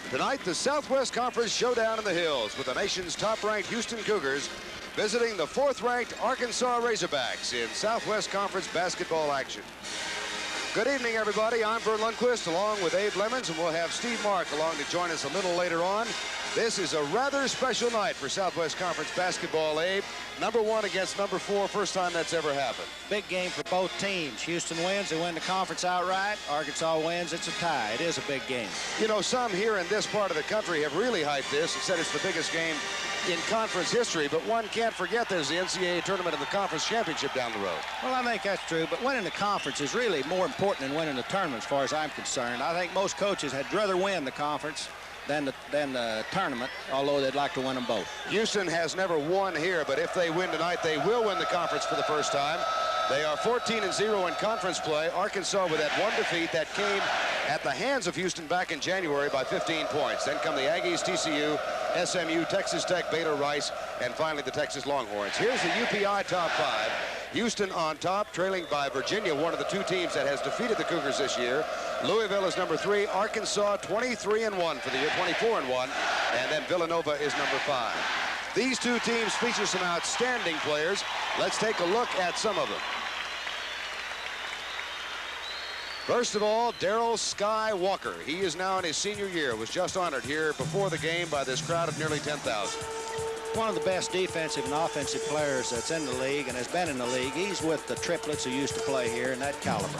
Tonight, the Southwest Conference showdown in the hills with the nation's top-ranked Houston Cougars visiting the 4th-ranked Arkansas Razorbacks in Southwest Conference basketball action. Good evening, everybody. I'm Vern Lundquist along with Abe Lemons, and we'll have Steve Mark along to join us a little later on. This is a rather special night for Southwest Conference basketball, Abe. Number 1 against number 4, first time that's ever happened. Big game for both teams. Houston wins, they win the conference outright. Arkansas wins, it's a tie. It is a big game. You know, some here in this part of the country have really hyped this and said it's the biggest game in conference history, but one can't forget there's the NCAA tournament and the conference championship down the road. Well, I think that's true, but winning the conference is really more important than winning the tournament as far as I'm concerned. I think most coaches had rather win the conference than the tournament, although they'd like to win them both. Houston has never won here, but if they win tonight, they will win the conference for the first time. They are 14-0 in conference play. Arkansas with that one defeat that came at the hands of Houston back in January by 15 points. Then come the Aggies, TCU, SMU, Texas Tech, Baylor, Rice, and finally the Texas Longhorns. Here's the UPI top 5. Houston on top, trailing by Virginia, one of the 2 teams that has defeated the Cougars this year. Louisville is number 3. Arkansas 23-1 for the year, 24-1, and then Villanova is number 5. These 2 teams feature some outstanding players. Let's take a look at some of them. First of all, Darryl Sky Walker. He is now in his senior year, was just honored here before the game by this crowd of nearly 10,000. One of the best defensive and offensive players that's in the league and has been in the league. He's with the triplets who used to play here in that caliber.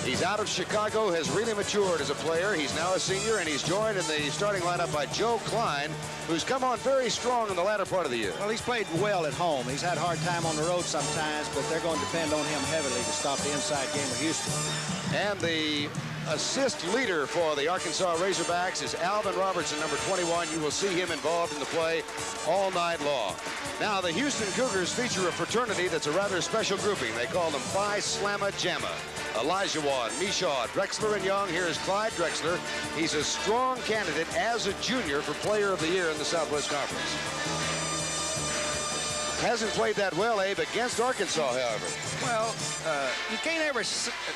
He's out of Chicago, has really matured as a player. He's now a senior, and he's joined in the starting lineup by Joe Klein, who's come on very strong in the latter part of the year. Well, he's played well at home. He's had a hard time on the road sometimes, but they're going to depend on him heavily to stop the inside game of Houston. And the assist leader for the Arkansas Razorbacks is Alvin Robertson, number 21. You will see him involved in the play all night long. Now, the Houston Cougars feature a fraternity that's a rather special grouping. They call them Phi Slamma Jamma. Elijah Wan, Mishaw, Drexler, and Young. Here is Clyde Drexler. He's a strong candidate as a junior for Player of the Year in the Southwest Conference. Hasn't played that well, Abe, against Arkansas, however. Well, you can't ever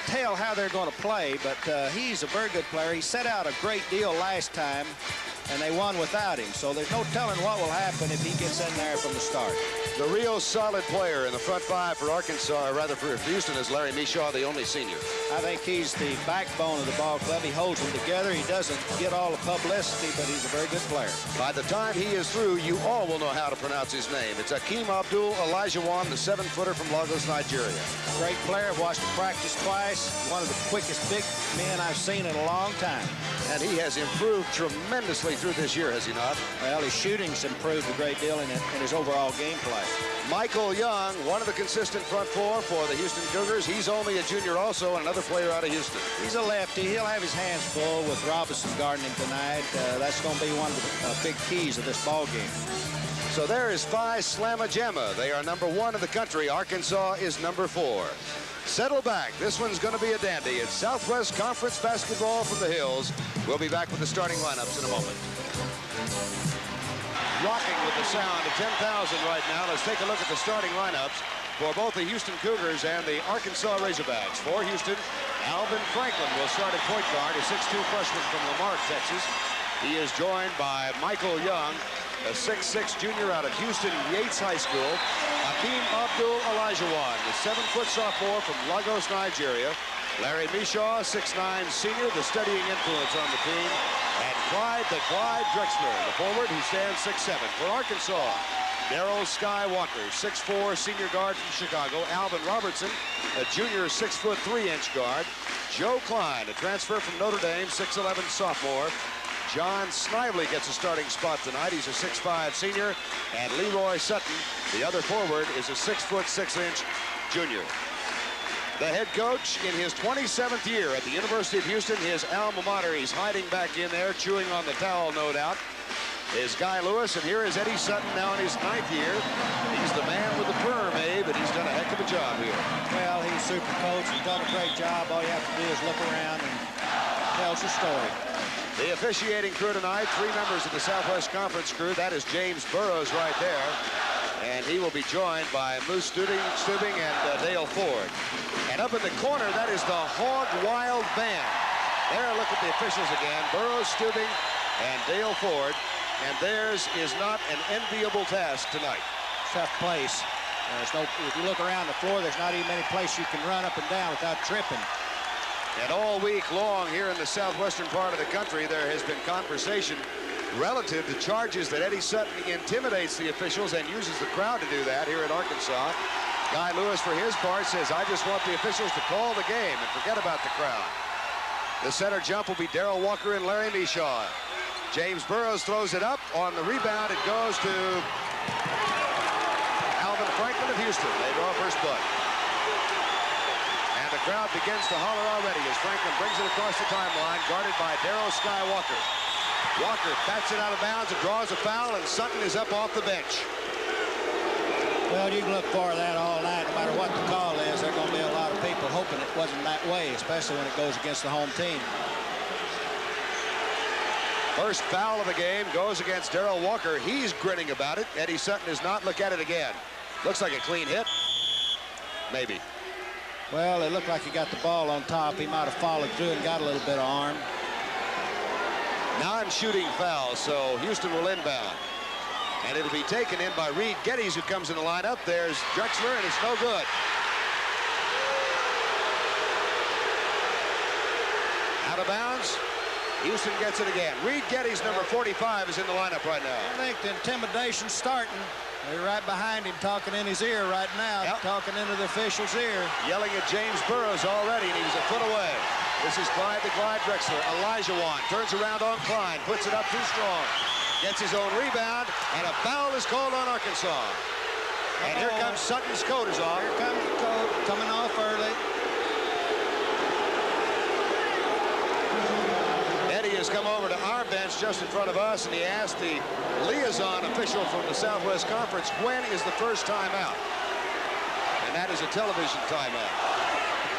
tell how they're going to play, but he's a very good player. He set out a great deal last time, and they won without him. So there's no telling what will happen if he gets in there from the start. The real solid player in the front 5 for Arkansas, or rather for Houston, is Larry Mishaw, the only senior. I think he's the backbone of the ball club. He holds them together. He doesn't get all the publicity, but he's a very good player. By the time he is through, you all will know how to pronounce his name. It's Akeem Abdul Elijahwan, the 7-footer from Lagos, Nigeria. Great player. I've watched him practice twice. One of the quickest big men I've seen in a long time. And he has improved tremendously through this year, has he not? Well, his shooting's improved a great deal in his overall gameplay. Michael Young, one of the consistent front 4 for the Houston Cougars. He's only a junior also, and another player out of Houston. He's a lefty. He'll have his hands full with Robinson guarding him tonight. That's going to be one of the big keys of this ball game. So there is Phi Slamma Jamma. They are number 1 in the country. Arkansas is number 4. Settle back. This one's going to be a dandy. It's Southwest Conference basketball from the hills. We'll be back with the starting lineups in a moment. Rocking with the sound of 10,000 right now. Let's take a look at the starting lineups for both the Houston Cougars and the Arkansas Razorbacks. For Houston, Alvin Franklin will start at point guard, a 6'2 freshman from Lamar, Texas. He is joined by Michael Young, a 6'6 junior out of Houston Yates High School. Akeem Abdul Elijahwan, the 7-foot sophomore from Lagos, Nigeria. Larry Mishaw, 6'9 senior, the steadying influence on the team. And Clyde Drexler, the forward who stands 6'7. For Arkansas, Darryl Sky Walker, 6'4 senior guard from Chicago. Alvin Robertson, a junior 6'3" guard. Joe Klein, a transfer from Notre Dame, 6'11 sophomore. John Snively gets a starting spot tonight. He's a 6'5 senior. And Leroy Sutton, the other forward, is a 6'6" junior. The head coach in his 27th year at the University of Houston, his alma mater. He's hiding back in there, chewing on the towel, no doubt, is Guy Lewis. And here is Eddie Sutton now in his 9th year. He's the man with the perm, Abe, but he's done a heck of a job here. Well, he's super coach. He's done a great job. All you have to do is look around and tells the story. The officiating crew tonight, 3 members of the Southwest Conference crew. That is James Burrows right there. And he will be joined by Moose Stubing and Dale Ford. And up in the corner, that is the Hog Wild Band. There, look at the officials again. Burrows, Stubing, and Dale Ford, and theirs is not an enviable task tonight. Tough place. There's no, if you look around the floor, there's not even any place you can run up and down without tripping. And all week long here in the southwestern part of the country, there has been conversation relative to charges that Eddie Sutton intimidates the officials and uses the crowd to do that here in Arkansas. Guy Lewis, for his part, says, I just want the officials to call the game and forget about the crowd. The center jump will be Darrell Walker and Larry Michaud. James Burroughs throws it up. On the rebound, it goes to Alvin Franklin of Houston. They draw first blood. And the crowd begins to holler already as Franklin brings it across the timeline, guarded by Darrell Sky Walker. Walker bats it out of bounds and draws a foul, and Sutton is up off the bench. Well, you can look for that all night. No matter what the call is, there are going to be a lot of people hoping it wasn't that way, especially when it goes against the home team. First foul of the game goes against Darrell Walker. He's grinning about it. Eddie Sutton does not look at it again. Looks like a clean hit. Maybe. Well, it looked like he got the ball on top. He might have followed through and got a little bit of arm. Non-shooting foul, so Houston will inbound. And it'll be taken in by Reed Geddes, who comes in the lineup. There's Drexler, and it's no good. Out of bounds. Houston gets it again. Reed Geddes, number 45, is in the lineup right now. I think the intimidation's starting. They're right behind him, talking in his ear right now, talking into the official's ear. Yelling at James Burroughs already, and he's a foot away. This is Clyde the Glide Drexler. Olajuwon turns around on Klein, puts it up too strong. Gets his own rebound, and a foul is called on Arkansas. And here comes Sutton's coat is off. Here comes the coat, coming off early. Eddie has come over to our bench just in front of us, and he asked the liaison official from the Southwest Conference, when is the first timeout? And that is a television timeout.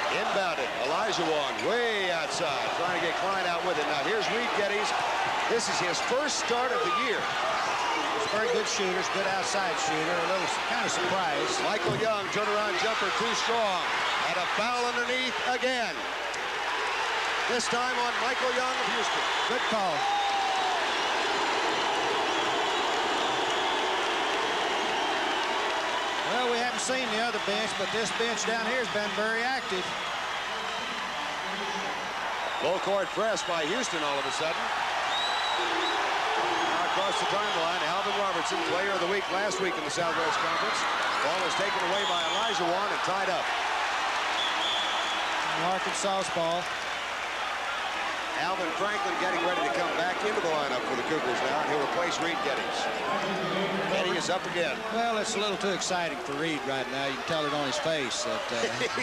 Inbounded, Olajuwon way outside, trying to get Klein out with it. Now here's Reed Geddes. This is his first start of the year. He's a very good shooter, good outside shooter, a little kind of surprised. Michael Young, turnaround jumper too strong. And a foul underneath again. This time on Michael Young of Houston. Good call. Well, we haven't seen the other bench, but this bench down here has been very active. Full court press by Houston all of a sudden. Now across the timeline, Alvin Robertson, player of the week last week in the Southwest Conference. Ball is taken away by Olajuwon and tied up. Arkansas's ball. Alvin Franklin getting ready to come back into the lineup for the Cougars now, and he'll replace Reed Geddes. Eddie is up again. Well, it's a little too exciting for Reed right now. You can tell it on his face that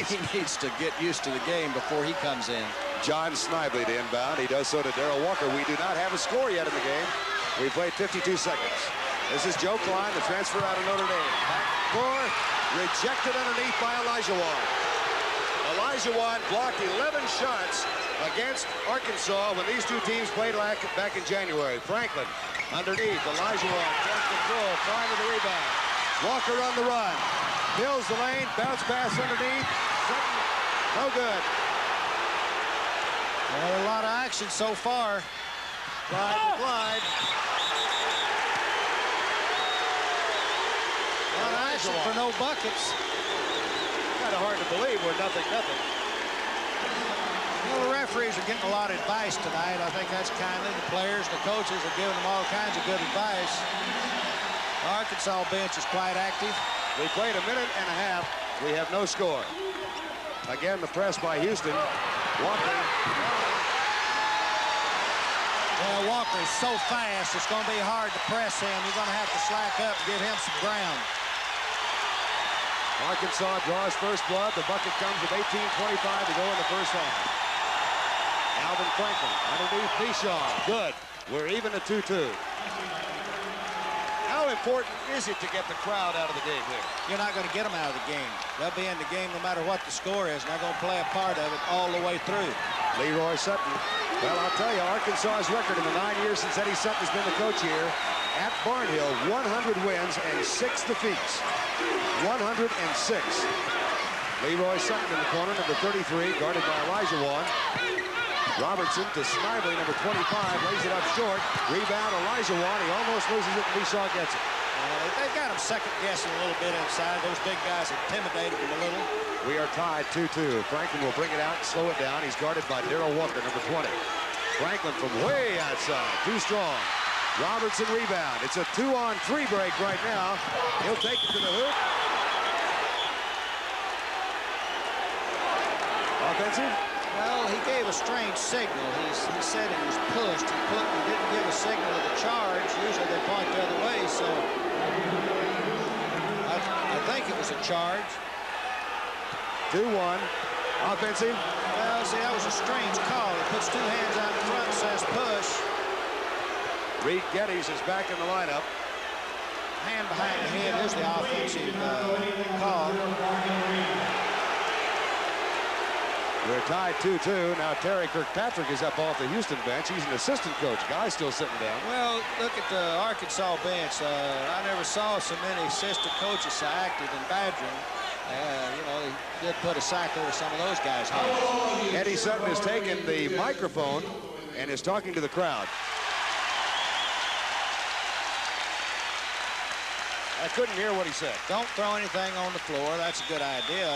he needs to get used to the game before he comes in. John Snively to inbound. He does so to Darrell Walker. We do not have a score yet in the game. We've played 52 seconds. This is Joe Klein, the transfer out of Notre Dame. Back four, rejected underneath by Olajuwon. Olajuwon blocked 11 shots against Arkansas when these two teams played back in January. Franklin underneath. Olajuwon cross control, Klein to the rebound. Walker on the run. Fills the lane, bounce pass underneath. No good. Well, a lot of action so far. Clyde to Clyde. A lot of action for no buckets. Kind of hard to believe we're 0-0. Well, the referees are getting a lot of advice tonight. I think that's kindly. The players, the coaches are giving them all kinds of good advice. The Arkansas bench is quite active. We played a minute and a half. We have no score. Again, the press by Houston. Walker. Well, Walker is so fast, it's going to be hard to press him. You're going to have to slack up and give him some ground. Arkansas draws first blood. The bucket comes with 18:25 to go in the first half. Alvin Franklin underneath Michaud. Good. We're even at 2-2. How important is it to get the crowd out of the game here? You're not going to get them out of the game. They'll be in the game no matter what the score is, and they're going to play a part of it all the way through. Leroy Sutton. Well, I'll tell you, Arkansas's record in the 9 years since Eddie Sutton has been the coach here at Barnhill, 100 wins and 6 defeats. 106. Leroy Sutton in the corner, number 33, guarded by Olajuwon. Robertson to Snively, number 25, lays it up short. Rebound, Elijah Wan. He almost loses it, and Esau gets it. They've got him second-guessing a little bit inside. Those big guys intimidated him a little. We are tied 2-2. Franklin will bring it out and slow it down. He's guarded by Darrell Walker, number 20. Franklin from way outside, too strong. Robertson rebound. It's a 2-on-3 break right now. He'll take it to the hoop. Offensive? Well, he gave a strange signal. He said he was pushed. He didn't give a signal of the charge. Usually they point the other way, so I think it was a charge. 2-1. Offensive? Well, see, that was a strange call. He puts two hands out in front, says push. Reed Geddes is back in the lineup. Hand behind the head. Here's the offensive call. We're tied 2-2. Now Terry Kirkpatrick is up off the Houston bench. He's an assistant coach. Guy's still sitting down. Well, look at the Arkansas bench. I never saw so many assistant coages so active in badgering. You know, they did put a sack over some of those guys' heads. Eddie Sutton has taken the microphone and is talking to the crowd. I couldn't hear what he said. Don't throw anything on the floor. That's a good idea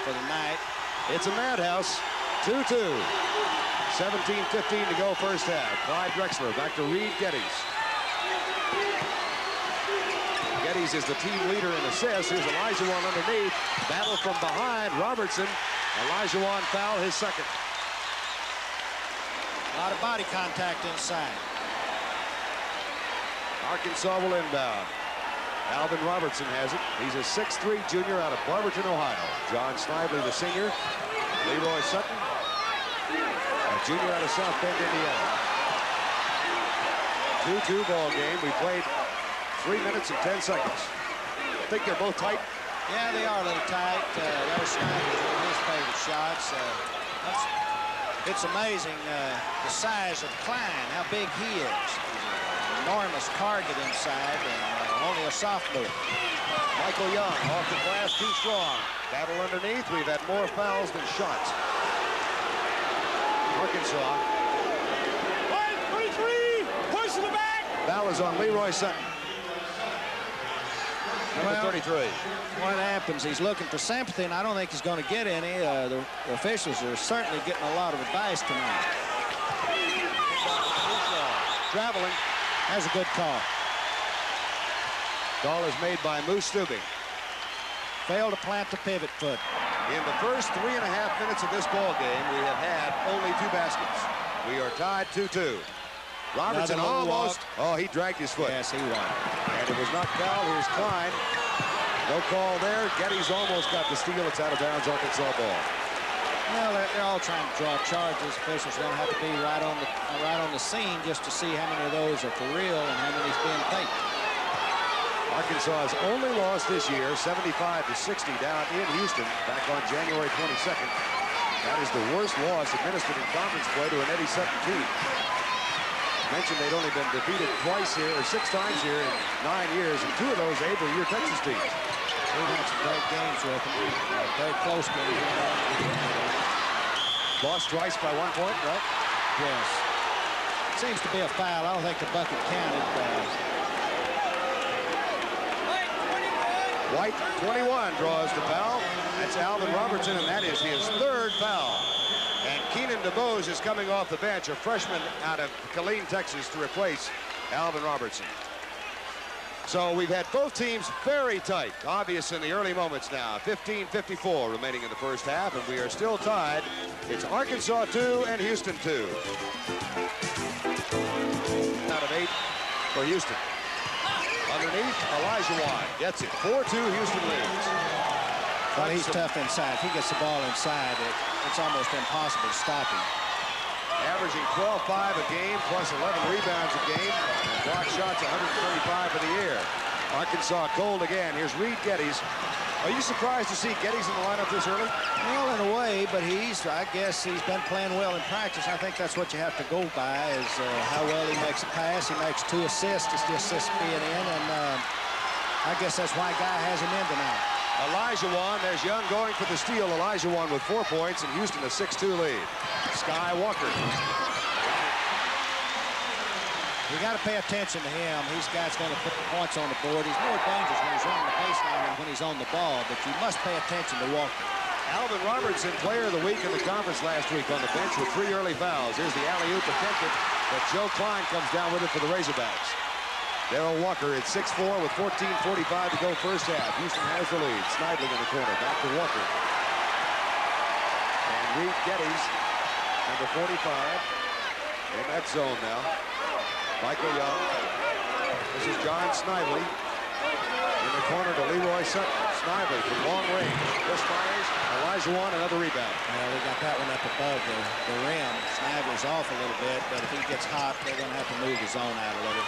for the night. It's a madhouse. 2-2. 17:15 to go first half. Clyde Drexler back to Reed Geddes. Geddes is the team leader in assists. Here's Elijah Wan underneath. Battle from behind. Robertson. Elijah Wan foul, his second. A lot of body contact inside. Arkansas will inbound. Alvin Robertson has it. He's a 6'3" junior out of Barberton, Ohio. John Snively, the senior. Leroy Sutton, a junior out of South Bend, Indiana. 2-2 ball game. We played 3 minutes and 10 seconds. I think they're both tight. Yeah, they are a little tight. There's Snyder's one of his favorite shots. It's amazing the size of Klein, how big he is. Enormous target inside, and only a sophomore. Michael Young off the glass, too strong. Battle underneath. We've had more fouls than shots. Arkansas. 23, push in the back. Foul is on Leroy Sutton. Number 33. What happens? He's looking for sympathy, and I don't think he's going to get any. The officials are certainly getting a lot of advice tonight. Traveling. That's a good call. Call is made by Moose Stubing. Failed to plant the pivot foot. In the first 3.5 minutes of this ball game, we have had only 2 baskets. We are tied 2-2. Robertson almost. Oh, he dragged his foot. Yes, he won. And it was not foul. Here's Klein. No call there. Geddes almost got the steal. It's out of bounds. Arkansas ball. Well, they're all trying to draw charges. Officials are going to have to be right on the scene just to see how many of those are for real and how many's being faked. Arkansas has only lost this year, 75-60 down in Houston, back on January 22nd. That is the worst loss administered in conference play to an Eddie Sutton team. Mentioned they'd only been defeated twice here, or 6 times here in 9 years, and 2 of those able year Texas teams. We've had some great games with them. Very close games. Lost twice by 1 point, right? Yes. Seems to be a foul. I don't think the bucket counted. White, 21, draws the foul. That's Alvin Robertson, and that is his 3rd foul. And Keenan DeBose is coming off the bench, a freshman out of Killeen, Texas, to replace Alvin Robertson. So we've had both teams very tight, obvious in the early moments now. 15:54 remaining in the first half, and we are still tied. It's Arkansas 2 and Houston 2. Out of 8 for Houston. Underneath, Elijah Wan gets it. 4-2, Houston leads. Well, he's tough inside. If he gets the ball inside, it's almost impossible to stop him. Averaging 12-5 a game, plus 11 rebounds a game. Block shots, 135 for the year. Arkansas cold again. Here's Reed Geddes. Are you surprised to see Geddes in the lineup this early? Well, in a way, but I guess he's been playing well in practice. I think that's what you have to go by is how well he makes a pass. He makes 2 assists. It's just assists being in, and I guess that's why Guy has him in tonight. Olajuwon, there's Young going for the steal. Olajuwon with 4 points, and Houston a 6-2 lead. Sky Walker. You got to pay attention to him. He's guy's going to put the points on the board. He's more dangerous when he's running the baseline than when he's on the ball, but you must pay attention to Walker. Alvin Robertson, player of the week in the conference last week on the bench with 3 early fouls. Here's the alley-oop attempted, but Joe Klein comes down with it for the Razorbacks. Darrell Walker at 6'4" with 14:45 to go first half. Houston has the lead. Snidely in the corner. Back to Walker. And Reed Geddes, number 45, in that zone now. Michael Young. This is John Snively. In the corner to Leroy Sutton. Snively from long range. Misfires. Olajuwon, another rebound. Well, we got that one up above the rim. Snively's off a little bit, but if he gets hot, they're going to have to move the zone out a little.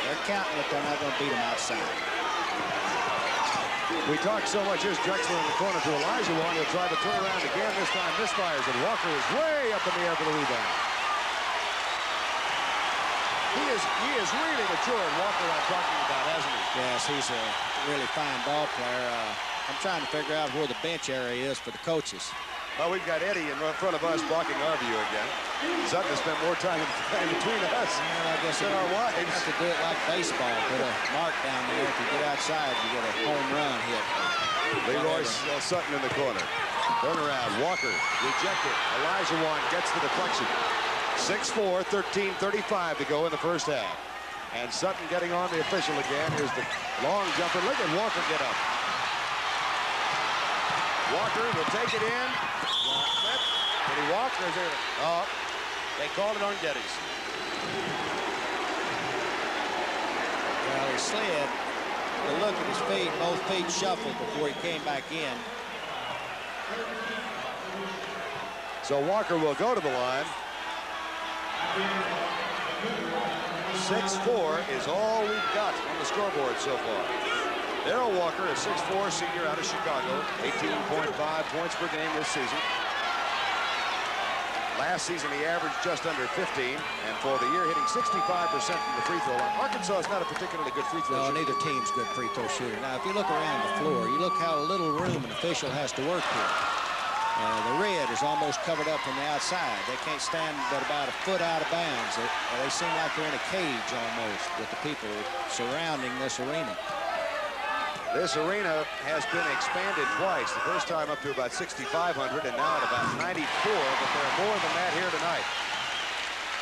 They're counting it. They're not going to beat him outside. We talk so much. Here's Drexler in the corner to Olajuwon. He'll try to turn around again. This time misfires, and Walker is way up in the air for the rebound. He is really matured, Walker, I'm talking about, hasn't he? Yes, he's a really fine ball player. I'm trying to figure out where the bench area is for the coaches. Well, we've got Eddie in front of us blocking our view again. Sutton has spent more time in between us I guess than our wives. You have to do it like baseball. Put a mark down there. If you get outside, you get a home run hit. Leroy Sutton in the corner. Turnaround. Walker rejected. Olajuwon gets the deflection. 6'4", 13:35 to go in the first half. And Sutton getting on the official again. Here's the long jumper. Look at Walker get up. Walker will take it in. Did he walk or is there? Oh, they called it on Geddes. Well, he slid. But look at his feet. Both feet shuffled before he came back in. So Walker will go to the line. 6'4" is all we've got on the scoreboard so far. Darrell Walker, a 6'4" senior out of Chicago, 18.5 points per game this season. Last season, he averaged just under 15, and for the year, hitting 65% from the free throw line. Arkansas is not a particularly good free throw shooter. No, neither team's good free throw shooter. Now, if you look around the floor, you look how little room an official has to work here. The red is almost covered up from the outside. They can't stand but about a foot out of bounds. They seem like they're in a cage almost with the people surrounding this arena. This arena has been expanded twice. The first time up to about 6,500 and now at about 94, but there are more than that here tonight.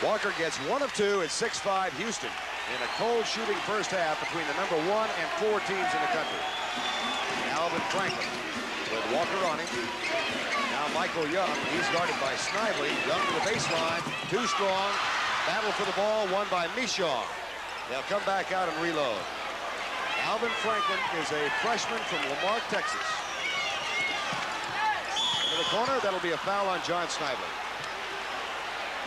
Walker gets 1 of 2 at 6'5" Houston in a cold shooting first half between the number 1 and 4 teams in the country. Alvin Franklin with Walker on him. Now Michael Young, he's guarded by Snively. Young to the baseline, too strong. Battle for the ball, won by Mishaw. They'll come back out and reload. Alvin Franklin is a freshman from Lamar, Texas. Into the corner, that'll be a foul on John Snively.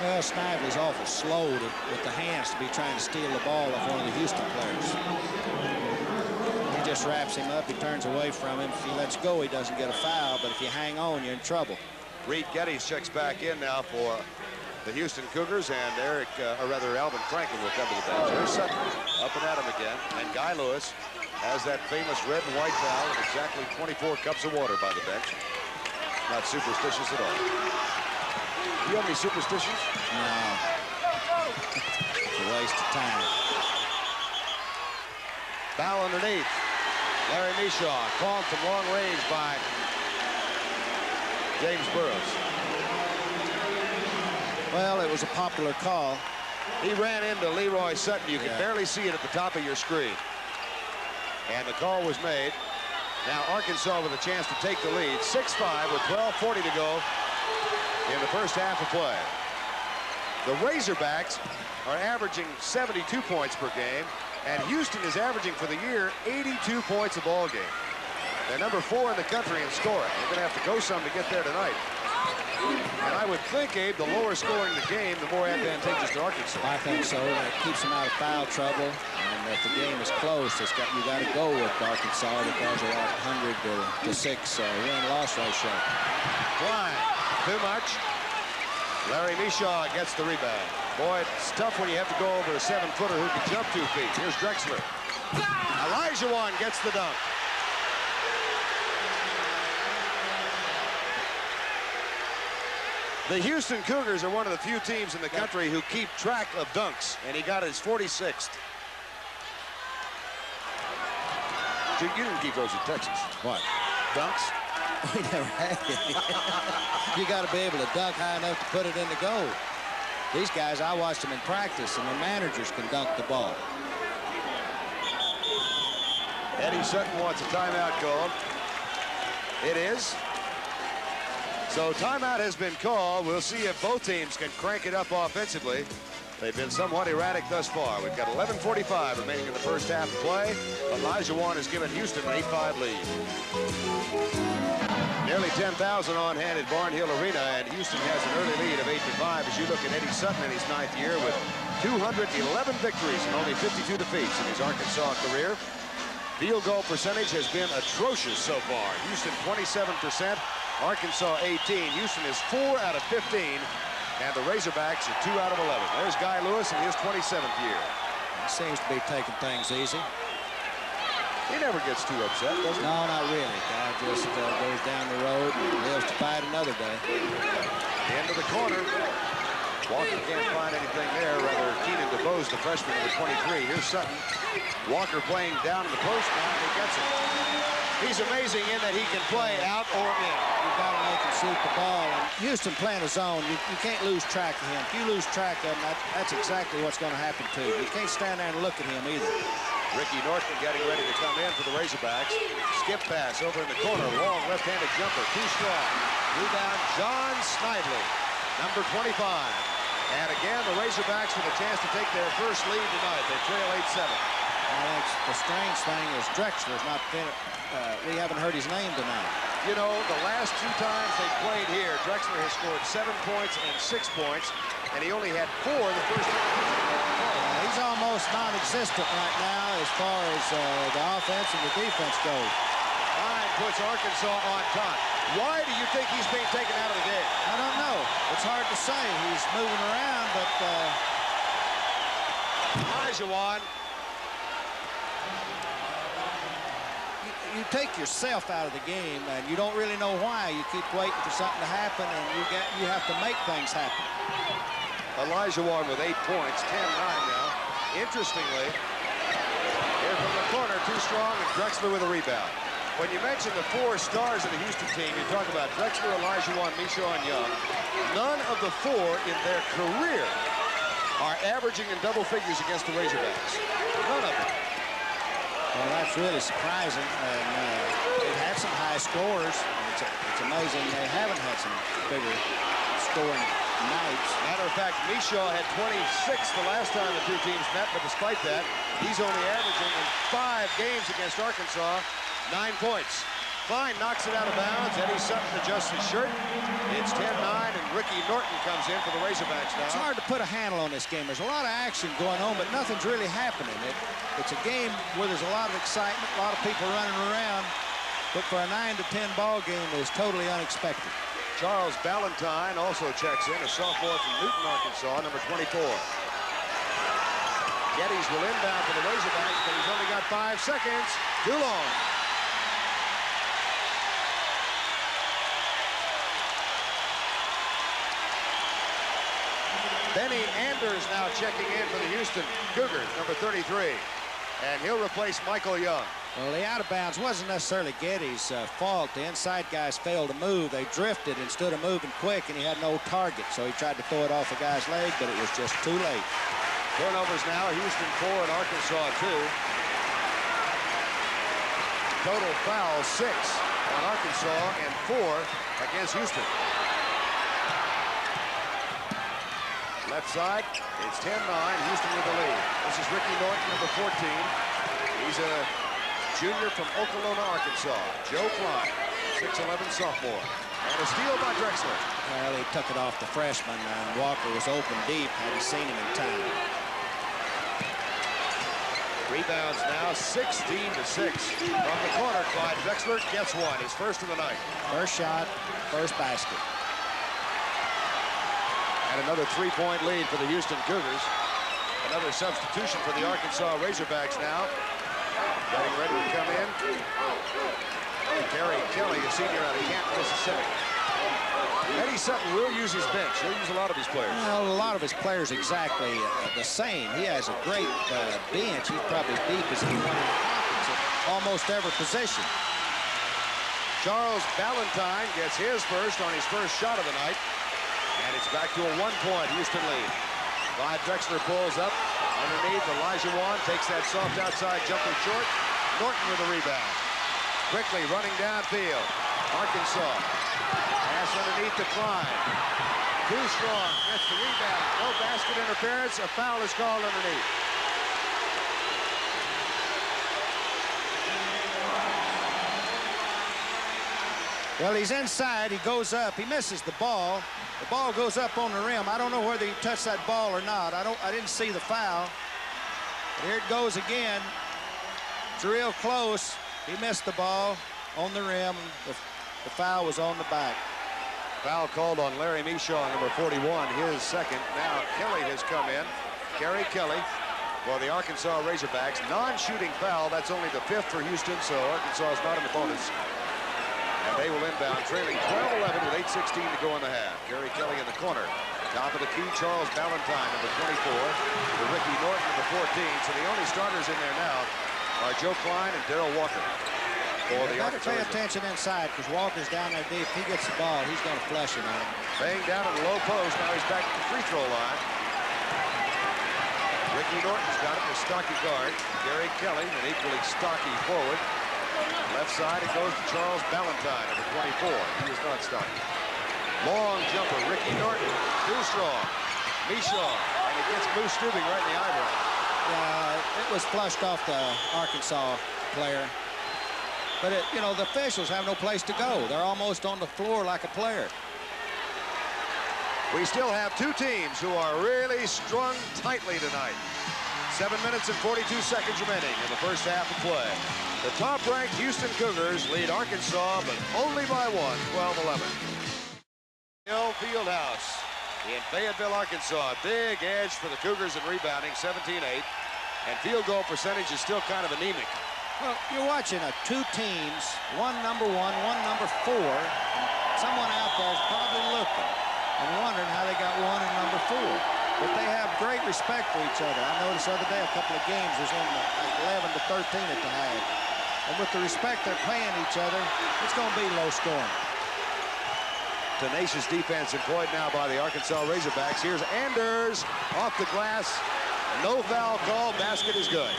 Well, Snively's awful slow with the hands to be trying to steal the ball off one of the Houston players. He just wraps him up, he turns away from him. If he lets go, he doesn't get a foul, but if you hang on, you're in trouble. Reed Geddes checks back in now for the Houston Cougars, and Alvin Franklin will come to the bench. There's Sutton up and at him again, and Guy Lewis has that famous red and white towel and exactly 24 cups of water by the bench. Not superstitious at all. Do you have any superstitions? No. It's a waste of time. Foul underneath. Larry Mishaw called from long range by James Burroughs. Well, it was a popular call. He ran into Leroy Sutton. You can barely see it at the top of your screen. And the call was made. Now Arkansas with a chance to take the lead. 6-5 with 12:40 to go in the first half of play. The Razorbacks are averaging 72 points per game, and Houston is averaging for the year 82 points a ball game. They're number 4 in the country in scoring. They're going to have to go some to get there tonight. And I would think, Abe, the lower scoring the game, the more advantageous to Arkansas. I think so. That keeps them out of foul trouble. And if the game is close, you got to go with Arkansas because they're at 100 to 6 win-loss ratio. Klein, too much. Larry Mishaw gets the rebound. Boy, it's tough when you have to go over a 7-footer who can jump 2 feet. Here's Drexler. Olajuwon gets the dunk. The Houston Cougars are one of the few teams in the country who keep track of dunks, and he got his 46th. You didn't keep those in Texas. What? Dunks? We never had it. You got to be able to dunk high enough to put it in the goal. These guys, I watched them in practice, and their managers can dunk the ball. Eddie Sutton wants a timeout called. It is. So timeout has been called. We'll see if both teams can crank it up offensively. They've been somewhat erratic thus far. We've got 11:45 remaining in the first half of play. Olajuwon has given Houston an 8-5 lead. Nearly 10,000 on hand at Barnhill Arena, and Houston has an early lead of 8-5 as you look at Eddie Sutton in his 9th year with 211 victories and only 52 defeats in his Arkansas career. Field goal percentage has been atrocious so far. Houston 27%, Arkansas 18. Houston is 4 out of 15, and the Razorbacks are 2 out of 11. There's Guy Lewis in his 27th year. He seems to be taking things easy. He never gets too upset, does he? No, not really. Guy just goes down the road and lives to fight another day. The end of the corner. Walker can't find anything there. Rather, Keenan DeBose, the freshman, with 23. Here's Sutton. Walker playing down in the post now, and he gets it. He's amazing in that he can play out or in. You've got to make him shoot the ball. And Houston playing a zone, you can't lose track of him. If you lose track of him, that's exactly what's going to happen to you. You can't stand there and look at him either. Ricky Norton getting ready to come in for the Razorbacks. Skip pass over in the corner. Long left-handed jumper. Too strong. Rebound, John Snidely, number 25. And again, the Razorbacks with a chance to take their first lead tonight. They trail 8-7. Alex, the strange thing is Drexler's not been, we haven't heard his name tonight. You know, the last 2 times they played here, Drexler has scored 7 points and 6 points, and he only had 4 the first time. He's almost non-existent right now as far as the offense and the defense goes. Line puts Arkansas on top. Why do you think he's being taken out of the game? I don't know. It's hard to say. He's moving around, but Olajuwon. You take yourself out of the game, and you don't really know why. You keep waiting for something to happen, and you have to make things happen. Olajuwon with 8 points, 10-9 now. Interestingly, here from the corner, too strong, and Drexler with a rebound. When you mention the 4 stars of the Houston team, you talk about Drexler, Olajuwon, Michaud, and Young. None of the 4 in their career are averaging in double figures against the Razorbacks. None of them. Well, that's really surprising. And they've had some high scores. It's amazing they haven't had some bigger scoring nights. Matter of fact, Michaud had 26 the last time the 2 teams met, but despite that, he's only averaging in 5 games against Arkansas 9 points. Fine knocks it out of bounds. Eddie Sutton adjusts his shirt. It's 10-9, and Ricky Norton comes in for the Razorbacks now. It's hard to put a handle on this game. There's a lot of action going on, but nothing's really happening. It's a game where there's a lot of excitement, a lot of people running around, but for a 9 to 10 ball game, it's totally unexpected. Charles Ballantyne also checks in, a sophomore from Newton, Arkansas, number 24. Geddes will inbound for the Razorbacks, but he's only got 5 seconds. Too long. Benny Anders now checking in for the Houston Cougars, number 33. And he'll replace Michael Young. Well, the out-of-bounds wasn't necessarily Geddes' fault. The inside guys failed to move. They drifted instead of moving quick, and he had no target. So he tried to throw it off a guy's leg, but it was just too late. Turnovers now, Houston 4 and Arkansas 2. Total fouls 6 on Arkansas and 4 against Houston. Left side, it's 10-9, Houston with the lead. This is Ricky Norton, number 14. He's a junior from Okolona, Arkansas. Joe Klein, 6'11" sophomore. And a steal by Drexler. Well, he took it off the freshman, and Walker was open deep. Hadn't seen him in time. Rebounds now 16-6. From the corner, Clyde Drexler gets one. His first of the night. First shot, first basket. And another 3-point lead for the Houston Cougars. Another substitution for the Arkansas Razorbacks now. Getting ready to come in. Terry Kelly, a senior out of Canton, Mississippi. Eddie Sutton will use his bench. He'll use a lot of his players. Well, a lot of his players exactly the same. He has a great bench. He's probably deep as anyone in the conference at almost every position. Charles Ballantyne gets his first on his first shot of the night. And it's back to a 1-point Houston lead. Clyde Drexler pulls up underneath. Elijah Wan takes that soft outside jumper short. Norton with a rebound. Quickly running downfield. Arkansas. Pass underneath to Klein. Too strong. Gets the rebound. No basket interference. A foul is called underneath. Well, he's inside. He goes up. He misses the ball. The ball goes up on the rim. I don't know whether he touched that ball or not. I didn't see the foul. But here it goes again. It's real close. He missed the ball on the rim. The foul was on the back. Foul called on Larry Mishaw, number 41, his second. Now Kelly has come in. Gary Kelly for the Arkansas Razorbacks. Non-shooting foul. That's only the 5th for Houston, so Arkansas is not in the bonus. And they will inbound, trailing 12-11 with 8:16 to go in the half. Gary Kelly in the corner. Top of the key, Charles Ballantyne, number 24. To Ricky Norton, number 14. So the only starters in there now are Joe Klein and Darrell Walker. For the Arkansas. Pay attention inside, because Walker's down there deep. If he gets the ball, he's going to flush it on him. Bang down at the low post. Now he's back to the free throw line. Ricky Norton's got it, the stocky guard. Gary Kelly, an equally stocky forward. Left side, it goes to Charles Ballantyne, number 24. He is not stocky. Long jumper, Ricky Norton, too strong. Mishaw, and it gets Moose Stubing right in the eyebrow. It was flushed off the Arkansas player. But, you know, the officials have no place to go. They're almost on the floor like a player. We still have two teams who are really strung tightly tonight. 7 minutes and 42 seconds remaining in the first half of play. The top-ranked Houston Cougars lead Arkansas, but only by one, 12-11. Hill Fieldhouse in Fayetteville, Arkansas. Big edge for the Cougars in rebounding, 17-8. And field goal percentage is still kind of anemic. Well, you're watching two teams, one number 1, one number 4. Someone out there is probably looking and wondering how they got 1 and number 4. But they have great respect for each other. I noticed the other day a couple of games was in like 11 to 13 at the half. And with the respect they're paying each other, it's going to be low scoring. Tenacious defense employed now by the Arkansas Razorbacks. Here's Anders off the glass. No foul call. Basket is good.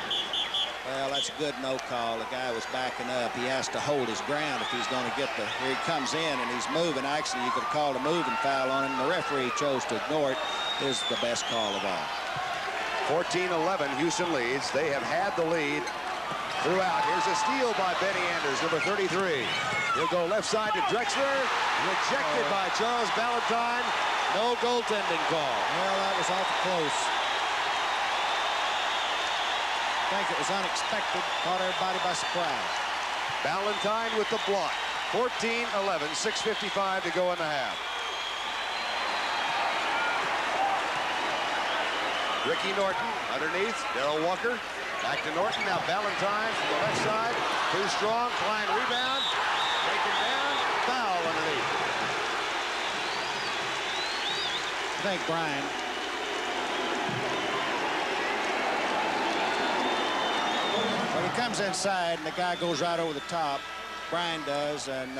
Well, that's a good no call. The guy was backing up. He has to hold his ground if he's going to get the... Here he comes in and he's moving. Actually, you could have called a moving foul on him. The referee chose to ignore it. Is the best call of all. 14-11, Houston leads. They have had the lead throughout. Here's a steal by Benny Anders, number 33. He'll go left side to Drexler. Rejected by Charles Ballantyne. No goaltending call. Well, that was awful close. I think it was unexpected. Caught everybody by surprise. Ballantyne with the block. 14-11, 6:55 to go in the half. Ricky Norton underneath. Darrell Walker. Back to Norton. Now Ballantyne from the left side. Too strong. Klein rebound. Taken down. Foul underneath. Thank Brian. Well, he comes inside and the guy goes right over the top. Brian does, and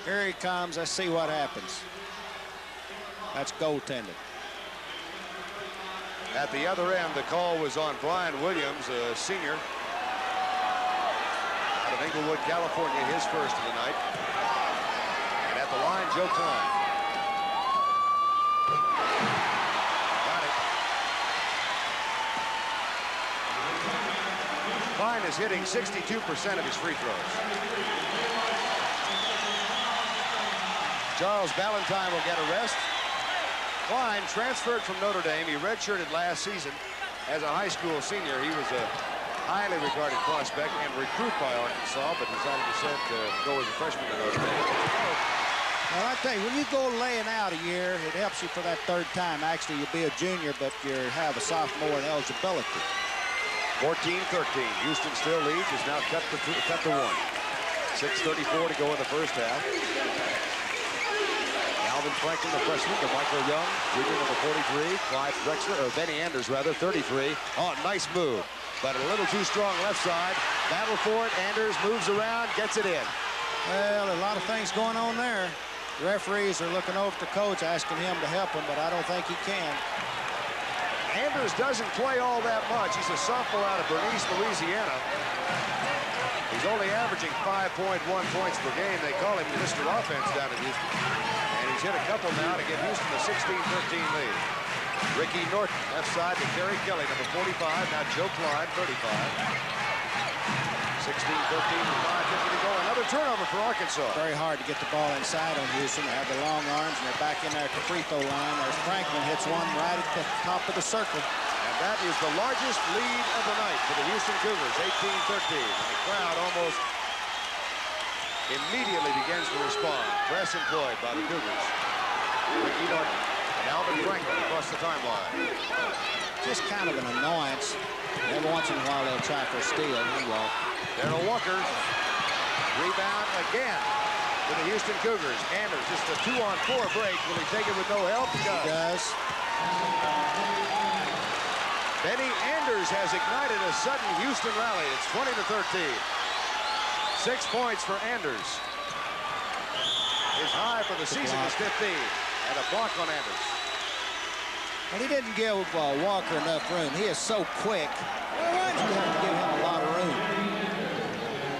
here he comes. Let's see what happens. That's goaltending. At the other end, the call was on Brian Williams, a senior out of Inglewood, California, his first of the night. And at the line, Joe Klein. Got it. Klein is hitting 62% of his free throws. Charles Ballantyne will get a rest. Klein transferred from Notre Dame. He redshirted last season as a high school senior. He was a highly regarded prospect and recruit by Arkansas, but decided to go as a freshman to Notre Dame. Well, I tell you, when you go laying out a year, it helps you for that third time. Actually, you'll be a junior, but you have a sophomore in eligibility. 14-13. Houston still leads. Is now cut to 1. 6:34 to go in the first half. Alvin Franklin, the freshman, to Michael Young, junior, number 43. Clyde Drexler, or Benny Anders, rather, 33. Oh, nice move, but a little too strong left side. Battle for it. Anders moves around, gets it in. Well, a lot of things going on there. The referees are looking over at the coach, asking him to help him, but I don't think he can. Anders doesn't play all that much. He's a sophomore out of Bernice, Louisiana. He's only averaging 5.1 points per game. They call him Mr. Offense down in Houston. And he's hit a couple now to give Houston a 16-13 lead. Ricky Norton, left side to Kerry Kelly, number 45. Now Joe Klein, 35. 16-13 with 5:50 to go. Another turnover for Arkansas. Very hard to get the ball inside on Houston. They have the long arms, and they're back in there at the free throw line. There's Franklin, hits one right at the top of the circle. And that is the largest lead of the night for the Houston Cougars, 18-13. And the crowd almost immediately begins to respond. Press employed by the Cougars. Ricky Norton and Alvin Franklin across the timeline. Just kind of an annoyance. Every once in a while, they'll try for a steal. Darrell Walker, rebound again for the Houston Cougars. Anders, just a 2-on-4 break. Will he take it with no help? He does. He does. Benny Anders has ignited a sudden Houston rally. It's 20-13. 6 points for Anders. His high for the season is 15. And a block on Anders. Well, he didn't give Walker enough room. He is so quick. Well, why did you have to give him a lot of room?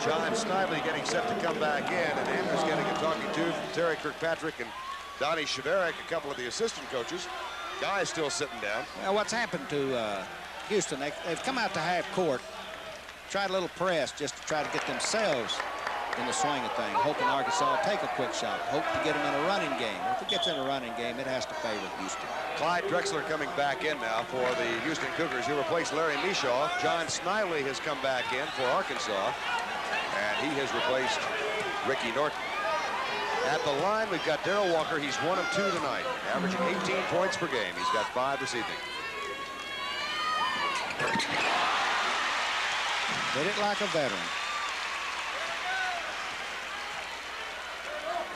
John Snively getting set to come back in, and Anders getting a talking to from Terry Kirkpatrick and Donnie Sheverick, a couple of the assistant coaches. Guy's still sitting down. Well, what's happened to Houston, they've come out to half court, tried a little press just to try to get themselves in the swing of things, hoping Arkansas will take a quick shot, hope to get them in a running game. If it gets in a running game, it has to favor Houston. Clyde Drexler coming back in now for the Houston Cougars. He replaced Larry Mishaw. John Snively has come back in for Arkansas, and he has replaced Ricky Norton. At the line, we've got Darrell Walker. He's 1 of 2 tonight, averaging 18 points per game. He's got 5 this evening. Did it like a veteran.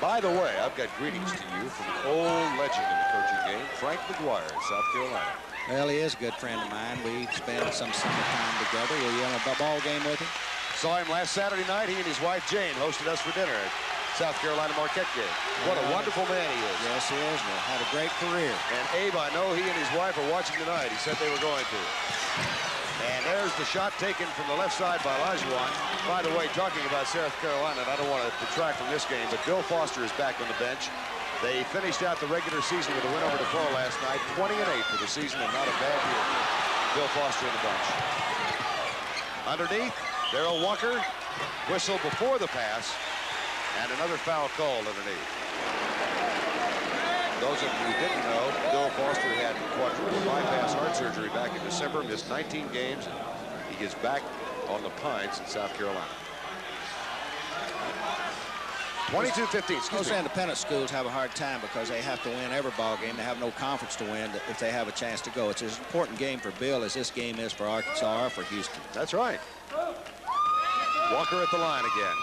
By the way, I've got greetings to you from an old legend in the coaching game, Frank McGuire in South Carolina. Well, he is a good friend of mine. We spent some summertime together. Were you on a ball game with him? Saw him last Saturday night. He and his wife, Jane, hosted us for dinner at South Carolina Marquette game. What a wonderful man he is. Yes, he is. Well, had a great career. And Abe, I know he and his wife are watching tonight. He said they were going to. And there's the shot taken from the left side by Olajuwon. By the way, talking about South Carolina, and I don't want to detract from this game, but Bill Foster is back on the bench. They finished out the regular season with a win over DePaul last night, 20-8 for the season, and not a bad year. Bill Foster in the bunch. Underneath, Darrell Walker, whistle before the pass, and another foul called underneath. Those of you who didn't know, Bill Foster had quadruple bypass heart surgery back in December, missed 19 games. He gets back on the Pines in South Carolina. 22-15, Those independent schools have a hard time because they have to win every ball game. They have no conference to win if they have a chance to go. It's as important game for Bill as this game is for Arkansas or for Houston. That's right. Walker at the line again.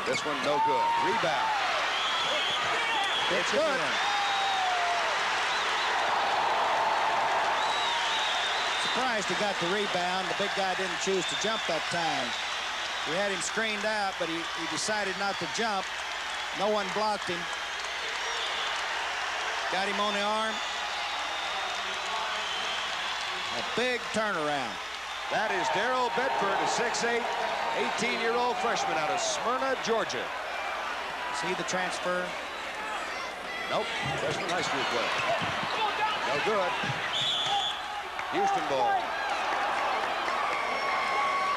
This one no good. Rebound. It's good. Surprised he got the rebound. The big guy didn't choose to jump that time. We had him screened out, but he decided not to jump. No one blocked him. Got him on the arm. A big turnaround. That is Darrell Bedford, a 6'8", 18-year-old freshman out of Smyrna, Georgia. See the transfer? Nope, freshman high school player. No good. Houston ball.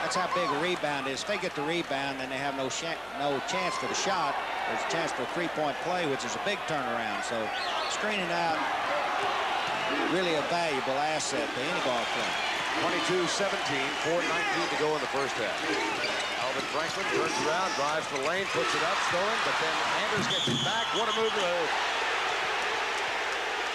That's how big a rebound is. If they get the rebound, then they have no chance for the shot. There's a chance for a three-point play, which is a big turnaround. So screening out, really a valuable asset to any ball player. 22-17, 4:19 to go in the first half. Alvin Franklin turns around, drives the lane, puts it up, stolen, but then Anders gets it back. What a move to the...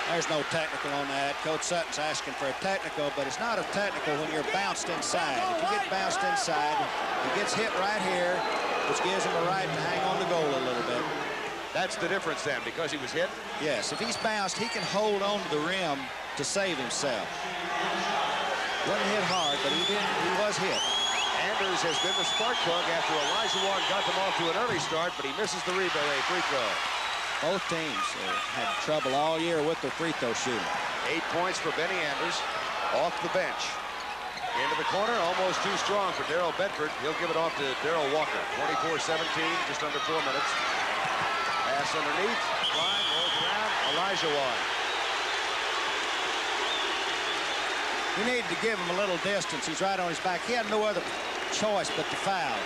There's no technical on that. Coach Sutton's asking for a technical, but it's not a technical when you're bounced inside. If you get bounced inside, he gets hit right here, which gives him a right to hang on the goal a little bit. That's the difference then, because he was hit? Yes, if he's bounced, he can hold on to the rim to save himself. Wasn't hit hard, but he was hit. Anders has been the spark plug after Olajuwon got them off to an early start, but he misses the rebound free throw. Both teams had trouble all year with their free throw shooting. 8 points for Benny Anders off the bench. Into the corner, almost too strong for Darrell Bedford. He'll give it off to Darrell Walker. 24-17, just under 4 minutes. Pass underneath, Klein rolls around, Olajuwon. You needed to give him a little distance. He's right on his back. He had no other choice but to foul.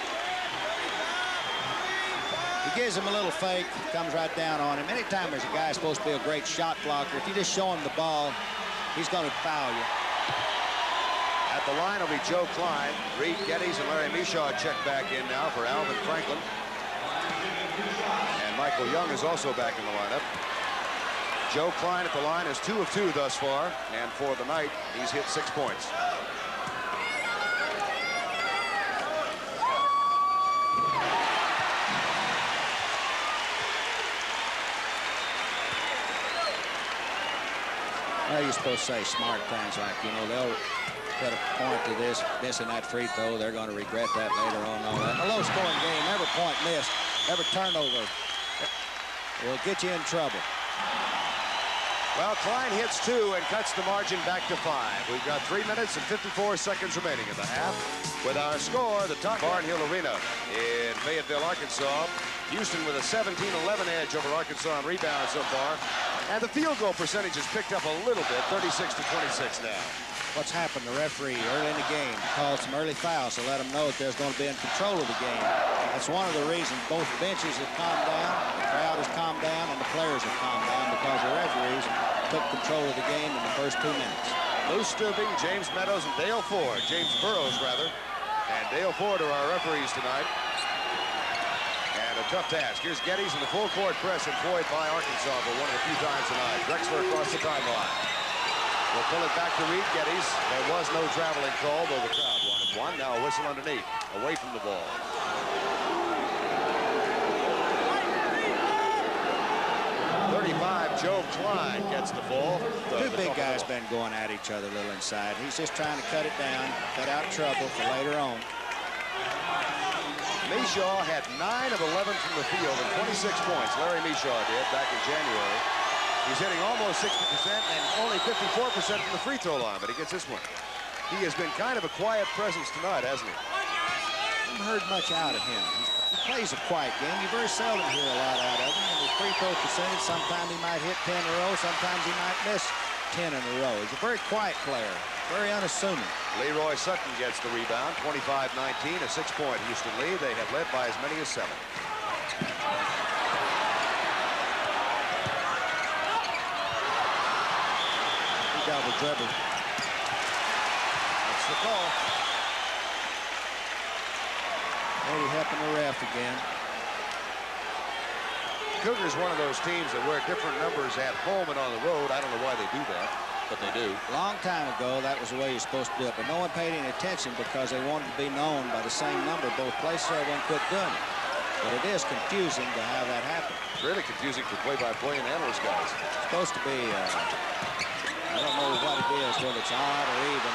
He gives him a little fake, comes right down on him. Anytime there's a guy supposed to be a great shot blocker, if you just show him the ball, he's going to foul you. At the line will be Joe Klein. Reed Geddes and Larry Mishaw check back in now for Alvin Franklin. And Michael Young is also back in the lineup. Joe Klein at the line is 2 of 2 thus far, and for the night, he's hit 6 points. Well, you're supposed to say smart things like, you know, they'll put a point to this, missing that free throw. They're going to regret that later on. All that. A low-scoring game, every point missed, every turnover will get you in trouble. Well, Klein hits 2 and cuts the margin back to 5. We've got 3 minutes and 54 seconds remaining in the half. With our score, the top Barnhill Arena in Fayetteville, Arkansas. Houston with a 17-11 edge over Arkansas on rebounds so far. And the field goal percentage has picked up a little bit, 36-26 now. What's happened? The referee early in the game called some early fouls to let them know that there's going to be in control of the game. That's one of the reasons both benches have calmed down, the crowd has calmed down, and the players have calmed down because the referees took control of the game in the first 2 minutes. Lou Stubing, James Meadows, and Dale Ford. James Burrows, rather. And Dale Ford are our referees tonight. And a tough task. Here's Geddes in the full court press employed by Arkansas for one of the few times tonight. Drexler across the timeline. We'll pull it back to Reed Geddes. There was no traveling call, though the crowd wanted one. Now a whistle underneath, away from the ball. Joe Klein gets the ball. Two big guys been going at each other a little inside. He's just trying to cut it down, cut out trouble for later on. Mishaw had 9 of 11 from the field and 26 points. Larry Mishaw did back in January. He's hitting almost 60% and only 54% from the free throw line, but he gets this one. He has been kind of a quiet presence tonight, hasn't he? I haven't heard much out of him. He plays a quiet game. You very seldom hear a lot out of him. And his free throw percentage, sometimes he might hit 10 in a row, sometimes he might miss 10 in a row. He's a very quiet player, very unassuming. Leroy Sutton gets the rebound, 25-19, a 6-point Houston lead. They have led by as many as 7. He double dribble. That's the call. Maybe helping the ref again. Cougars one of those teams that wear different numbers at home and on the road. I don't know why they do that, but they do. A long time ago, that was the way you're supposed to do it, but no one paid any attention because they wanted to be known by the same number both places, so everyone quit doing it. But it is confusing to have that happen. It's really confusing for play-by-play and analyst guys. It's supposed to be, I don't know what it is, whether it's odd or even.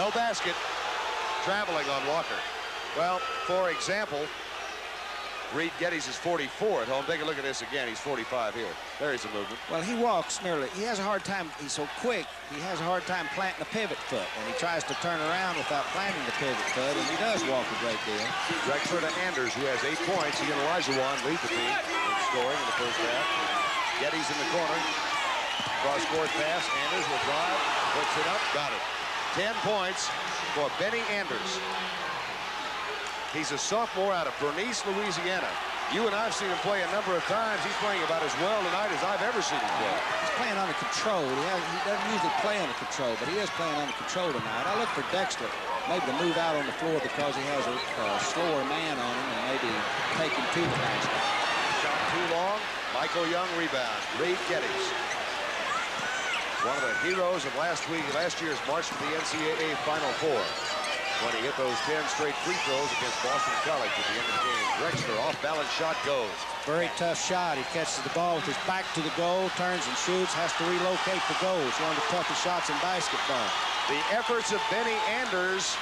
No basket. Traveling on Walker. Well, for example, Reed Geddes is 44 at home. Take a look at this again. He's 45 here. There's the movement. Well, he walks nearly. He has a hard time. He's so quick. He has a hard time planting a pivot foot. And he tries to turn around without planting the pivot foot, and he does walk a great deal. Drexler to Anders, who has 8 points. He and Olajuwon lead the team in scoring in the first half. Geddes in the corner. Cross-court pass. Anders will drive. Puts it up. Got it. 10 points for Benny Anders. He's a sophomore out of Bernice, Louisiana. You and I've seen him play a number of times. He's playing about as well tonight as I've ever seen him play. He's playing under control. He doesn't usually play under control, but he is playing under control tonight. I look for Dexter maybe to move out on the floor because he has a slower man on him and maybe take him to the basket. Shot too long. Michael Young rebound. Reed Geddes. One of the heroes of last year's march to the NCAA Final Four. when he hit those 10 straight free throws against Boston College at the end of the game. Drexler, off-balance shot goes. Very tough shot. He catches the ball with his back to the goal, turns and shoots, has to relocate the goal. It's one of the toughest shots in basketball. The efforts of Benny Anders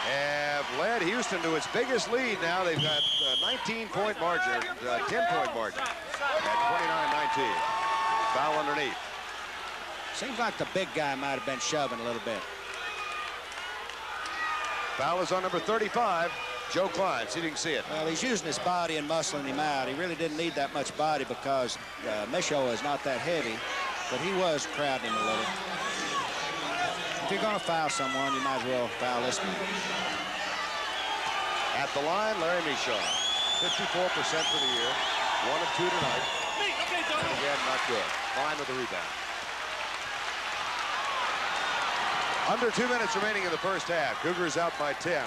have led Houston to its biggest lead now. They've got a 19-point margin, 10-point margin at 29-19. Foul underneath. Seems like the big guy might have been shoving a little bit. Foul is on number 35, Joe Klein. See if you can see it. Well, he's using his body and muscling him out. He really didn't need that much body because Michaud is not that heavy, but he was crowding him a little. If you're going to foul someone, you might as well foul this one. At the line, Larry Michaud. 54% for the year. 1 of 2 tonight. Again, not good. Klein with the rebound. Under 2 minutes remaining in the first half. Cougars out by 10.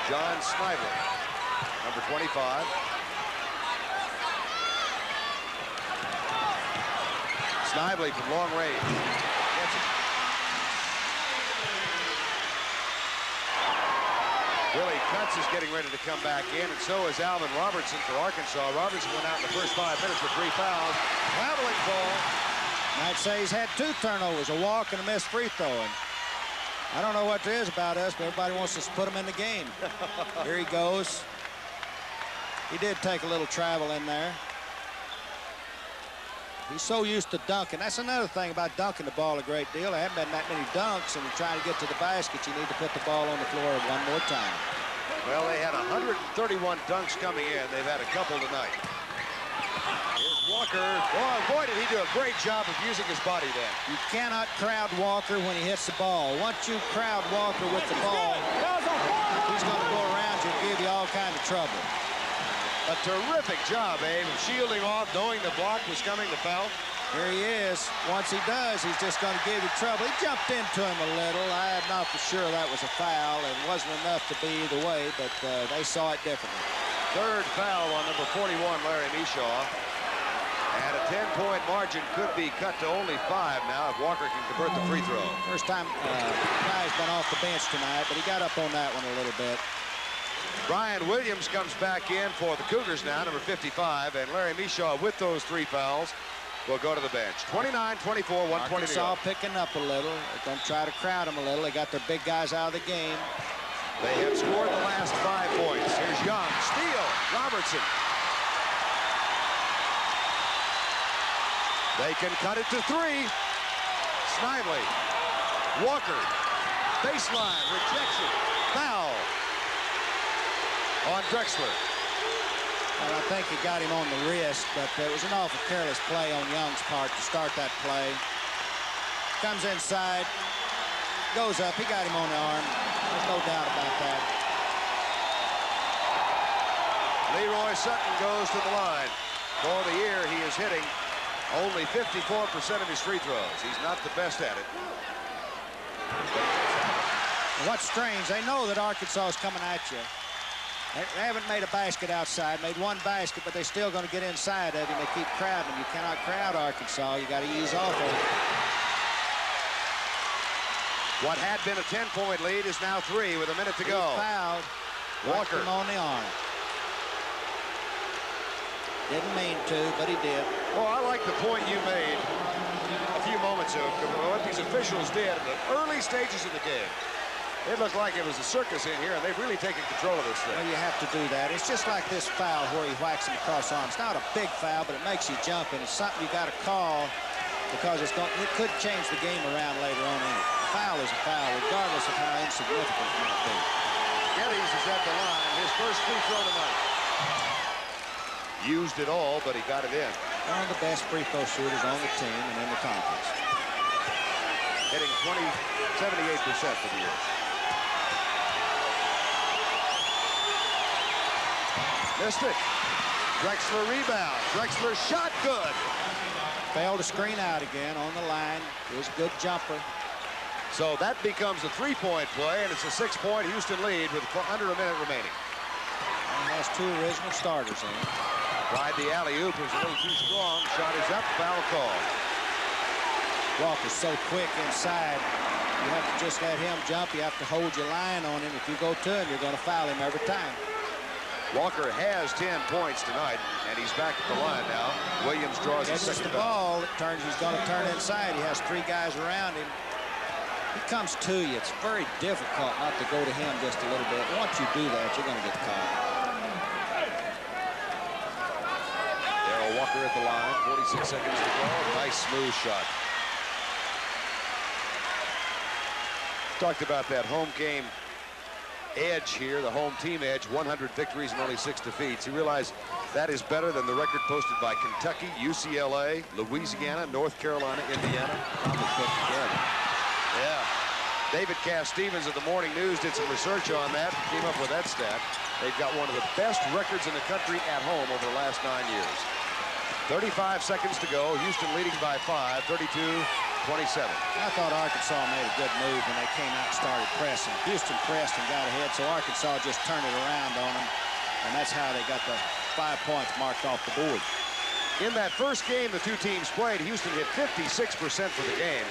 John Snively, number 25. Snively from long range. Gets it. Willie Cutts is getting ready to come back in, and so is Alvin Robertson for Arkansas. Robertson went out in the first 5 minutes with 3 fouls. Traveling ball. I'd say he's had 2 turnovers, a walk and a missed free throw. And I don't know what there is about us, but everybody wants us to put him in the game. Here he goes. He did take a little travel in there. He's so used to dunking. That's another thing about dunking the ball a great deal. There haven't been that many dunks, and you're trying to get to the basket, you need to put the ball on the floor one more time. Well, they had 131 dunks coming in. They've had a couple tonight. Here's Walker. Boy, did he do a great job of using his body then. You cannot crowd Walker when he hits the ball. Once you crowd Walker with the ball, he's going to go around you and give you all kinds of trouble. A terrific job, Abe, of shielding off, knowing the block was coming to foul. Here he is. Once he does, he's just going to give you trouble. He jumped into him a little. I am not for sure that was a foul. It wasn't enough to be either way, but they saw it differently. Third foul on number 41, Larry Michaud. And a 10-point margin could be cut to only 5 now if Walker can convert the free throw. First time guy's been off the bench tonight, but he got up on that one a little bit. Brian Williams comes back in for the Cougars now, number 55, and Larry Michaud with those 3 fouls will go to the bench. 29-24, 120 to go. Arkansas picking up a little. They're going to try to crowd him a little. They got their big guys out of the game. They have scored the last 5 points. Here's Young. Steal. Robertson. They can cut it to 3. Snively. Walker. Baseline. Rejection. Foul on Drexler. Well, I think he got him on the wrist, but it was an awful careless play on Young's part to start that play. Comes inside. Goes up. He got him on the arm. There's no doubt about that. Leroy Sutton goes to the line. For the year, he is hitting only 54% of his free throws. He's not the best at it. What's strange, they know that Arkansas is coming at you. They haven't made a basket outside, made 1 basket, but they're still going to get inside of him. They keep crowding him. You cannot crowd Arkansas. You got to ease off of it. What had been a 10-point lead is now 3 with a minute to go. He fouled. Walker him on the arm. Didn't mean to, but he did. Well, I like the point you made a few moments ago. What these officials did in the early stages of the game. It looked like it was a circus in here, and they've really taken control of this thing. Well, you have to do that. It's just like this foul where he whacks him across the arm. It's not a big foul, but it makes you jump, and it's something you got to call because it could change the game around later on in it. A foul is a foul, regardless of how insignificant it might be. Geddes is at the line. His first free throw tonight. Used it all, but he got it in. One of the best free throw shooters on the team and in the conference. Hitting 78% for the year. Missed it. Drexler rebound. Drexler shot good. Failed to screen out again on the line. It was a good jumper. So that becomes a 3-point play, and it's a 6-point Houston lead with under a minute remaining. And has 2 original starters in. Tried the alley-oop. It was a little too strong. Shot is up. Foul call. Walker's so quick inside. You have to just let him jump. You have to hold your line on him. If you go to him, you're going to foul him every time. Walker has 10 points tonight, and he's back at the line now. Williams draws his second the ball. It turns. He's going to turn inside. He has 3 guys around him. He comes to you. It's very difficult not to go to him just a little bit. Once you do that, you're going to get caught. Darrell Walker at the line. 46 seconds to go. Nice smooth shot. Talked about that home game edge here, the home team edge, 100 victories and only 6 defeats. You realize that is better than the record posted by Kentucky, UCLA, Louisiana, North Carolina, Indiana. Probably put together. Yeah. David Cass-Stevens of the Morning News did some research on that, came up with that stat. They've got one of the best records in the country at home over the last 9 years. 35 seconds to go. Houston leading by 5, 32-27. I thought Arkansas made a good move when they came out and started pressing. Houston pressed and got ahead, so Arkansas just turned it around on them, and that's how they got the 5 points marked off the board. In that first game the two teams played, Houston hit 56% for the game,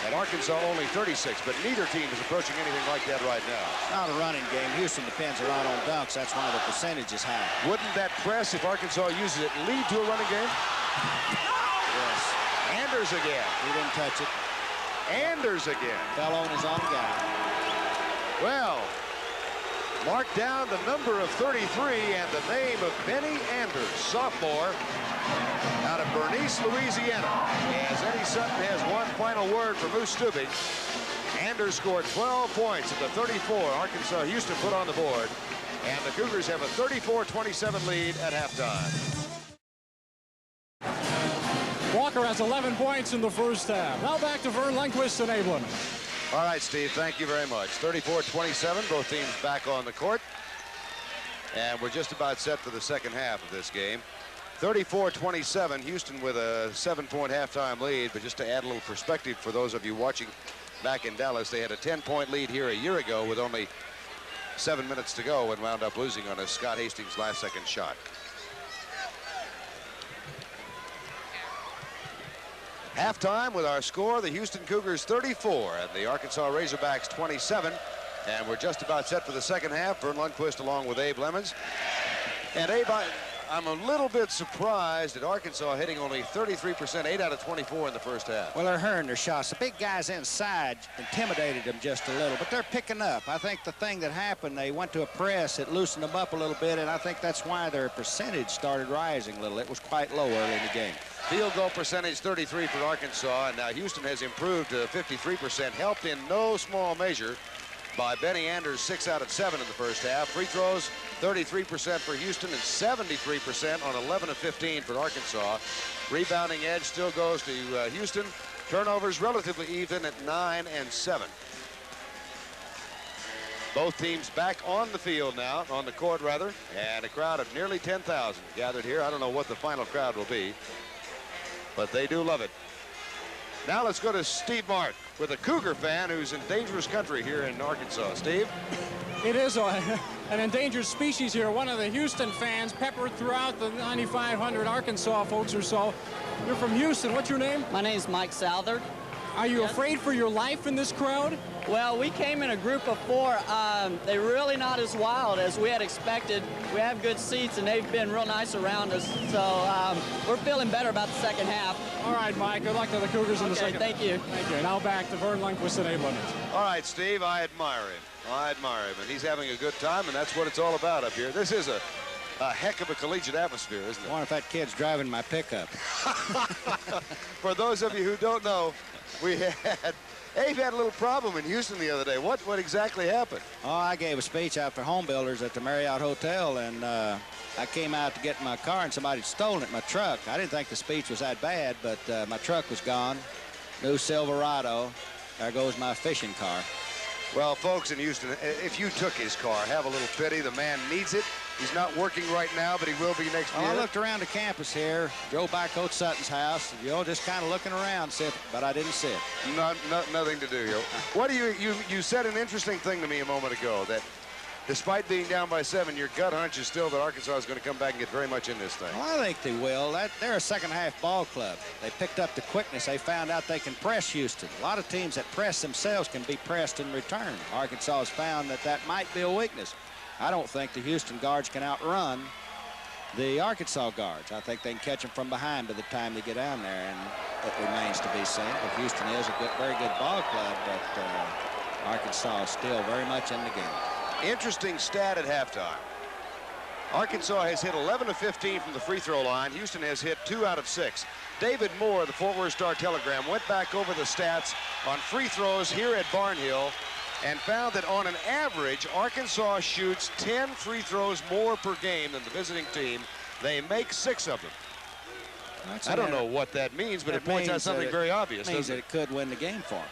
and Arkansas only 36, but neither team is approaching anything like that right now. It's not a running game. Houston depends a lot on dunks. That's why the percentage is high. Wouldn't that press, if Arkansas uses it, lead to a running game? Yes. Anders again. He didn't touch it. Anders again. Fell on his own guy. Well, mark down the number of 33 and the name of Benny Anders, sophomore, out of Bernice, Louisiana. As Eddie Sutton has one final word for Moose Stubing. Anders scored 12 points of the 34 Arkansas Houston put on the board, and the Cougars have a 34-27 lead at halftime. Walker has 11 points in the first half. Now back to Vern Lundquist and Abe Lemons. All right, Steve, thank you very much. 34-27, both teams back on the court. And we're just about set for the second half of this game. 34-27, Houston with a 7-point halftime lead. But just to add a little perspective for those of you watching back in Dallas, they had a 10-point lead here a year ago with only 7 minutes to go and wound up losing on a Scott Hastings last-second shot. Halftime with our score, the Houston Cougars 34 and the Arkansas Razorbacks 27. And we're just about set for the second half. Vern Lundquist along with Abe Lemons. And Abe, I'm a little bit surprised at Arkansas hitting only 33%, 8 out of 24 in the first half. Well, they're hurting their shots. The big guys inside intimidated them just a little, but they're picking up. I think the thing that happened, they went to a press, it loosened them up a little bit, and I think that's why their percentage started rising a little. It was quite low early in the game. Field goal percentage 33 for Arkansas, and now Houston has improved to 53%, helped in no small measure by Benny Anders, 6 out of 7 in the first half. Free throws, 33% for Houston and 73% on 11 of 15 for Arkansas. Rebounding edge still goes to Houston. Turnovers relatively even at 9 and 7. Both teams back on the field now, on the court rather, and a crowd of nearly 10,000 gathered here. I don't know what the final crowd will be, but they do love it. Now let's go to Steve Martin with a Cougar fan who's in dangerous country here in Arkansas. Steve? It is an endangered species here. One of the Houston fans peppered throughout the 9,500 Arkansas folks or so. You're from Houston. What's your name? My name's Mike Southard. Are you afraid for your life in this crowd? Well, we came in a group of 4. They're really not as wild as we had expected. We have good seats, and they've been real nice around us. So we're feeling better about the second half. All right, Mike. Good luck to the Cougars in the second. Thank you. Thank you. Now back to Vern Lundquist and Abe Lemons. All right, Steve, I admire him. And he's having a good time, and that's what it's all about up here. This is a heck of a collegiate atmosphere, isn't it? I wonder if that kid's driving my pickup. For those of you who don't know, Abe had a little problem in Houston the other day. What exactly happened? Oh, I gave a speech after home builders at the Marriott Hotel, and I came out to get in my car, and somebody had stolen it, my truck. I didn't think the speech was that bad, but my truck was gone. New Silverado. There goes my fishing car. Well, folks in Houston, if you took his car, have a little pity. The man needs it. He's not working right now, but he will be next year. I looked around the campus here, drove by Coach Sutton's house, just kind of looking around, but I didn't sit. Nothing to do, yo. What do you said an interesting thing to me a moment ago, that despite being down by 7, your gut hunch is still that Arkansas is going to come back and get very much in this thing. Well, I think they will. They're a second-half ball club. They picked up the quickness. They found out they can press Houston. A lot of teams that press themselves can be pressed in return. Arkansas has found that might be a weakness. I don't think the Houston guards can outrun the Arkansas guards. I think they can catch them from behind by the time they get down there, and it remains to be seen. But Houston is a very good ball club, but Arkansas is still very much in the game. Interesting stat at halftime. Arkansas has hit 11 of 15 from the free throw line. Houston has hit 2 out of 6. David Moore, the Fort Worth Star-Telegram, went back over the stats on free throws here at Barnhill and found that on an average, Arkansas shoots 10 free throws more per game than the visiting team. They make 6 of them. I don't know what that means, but it points out something very obvious, means doesn't that it could win the game for them.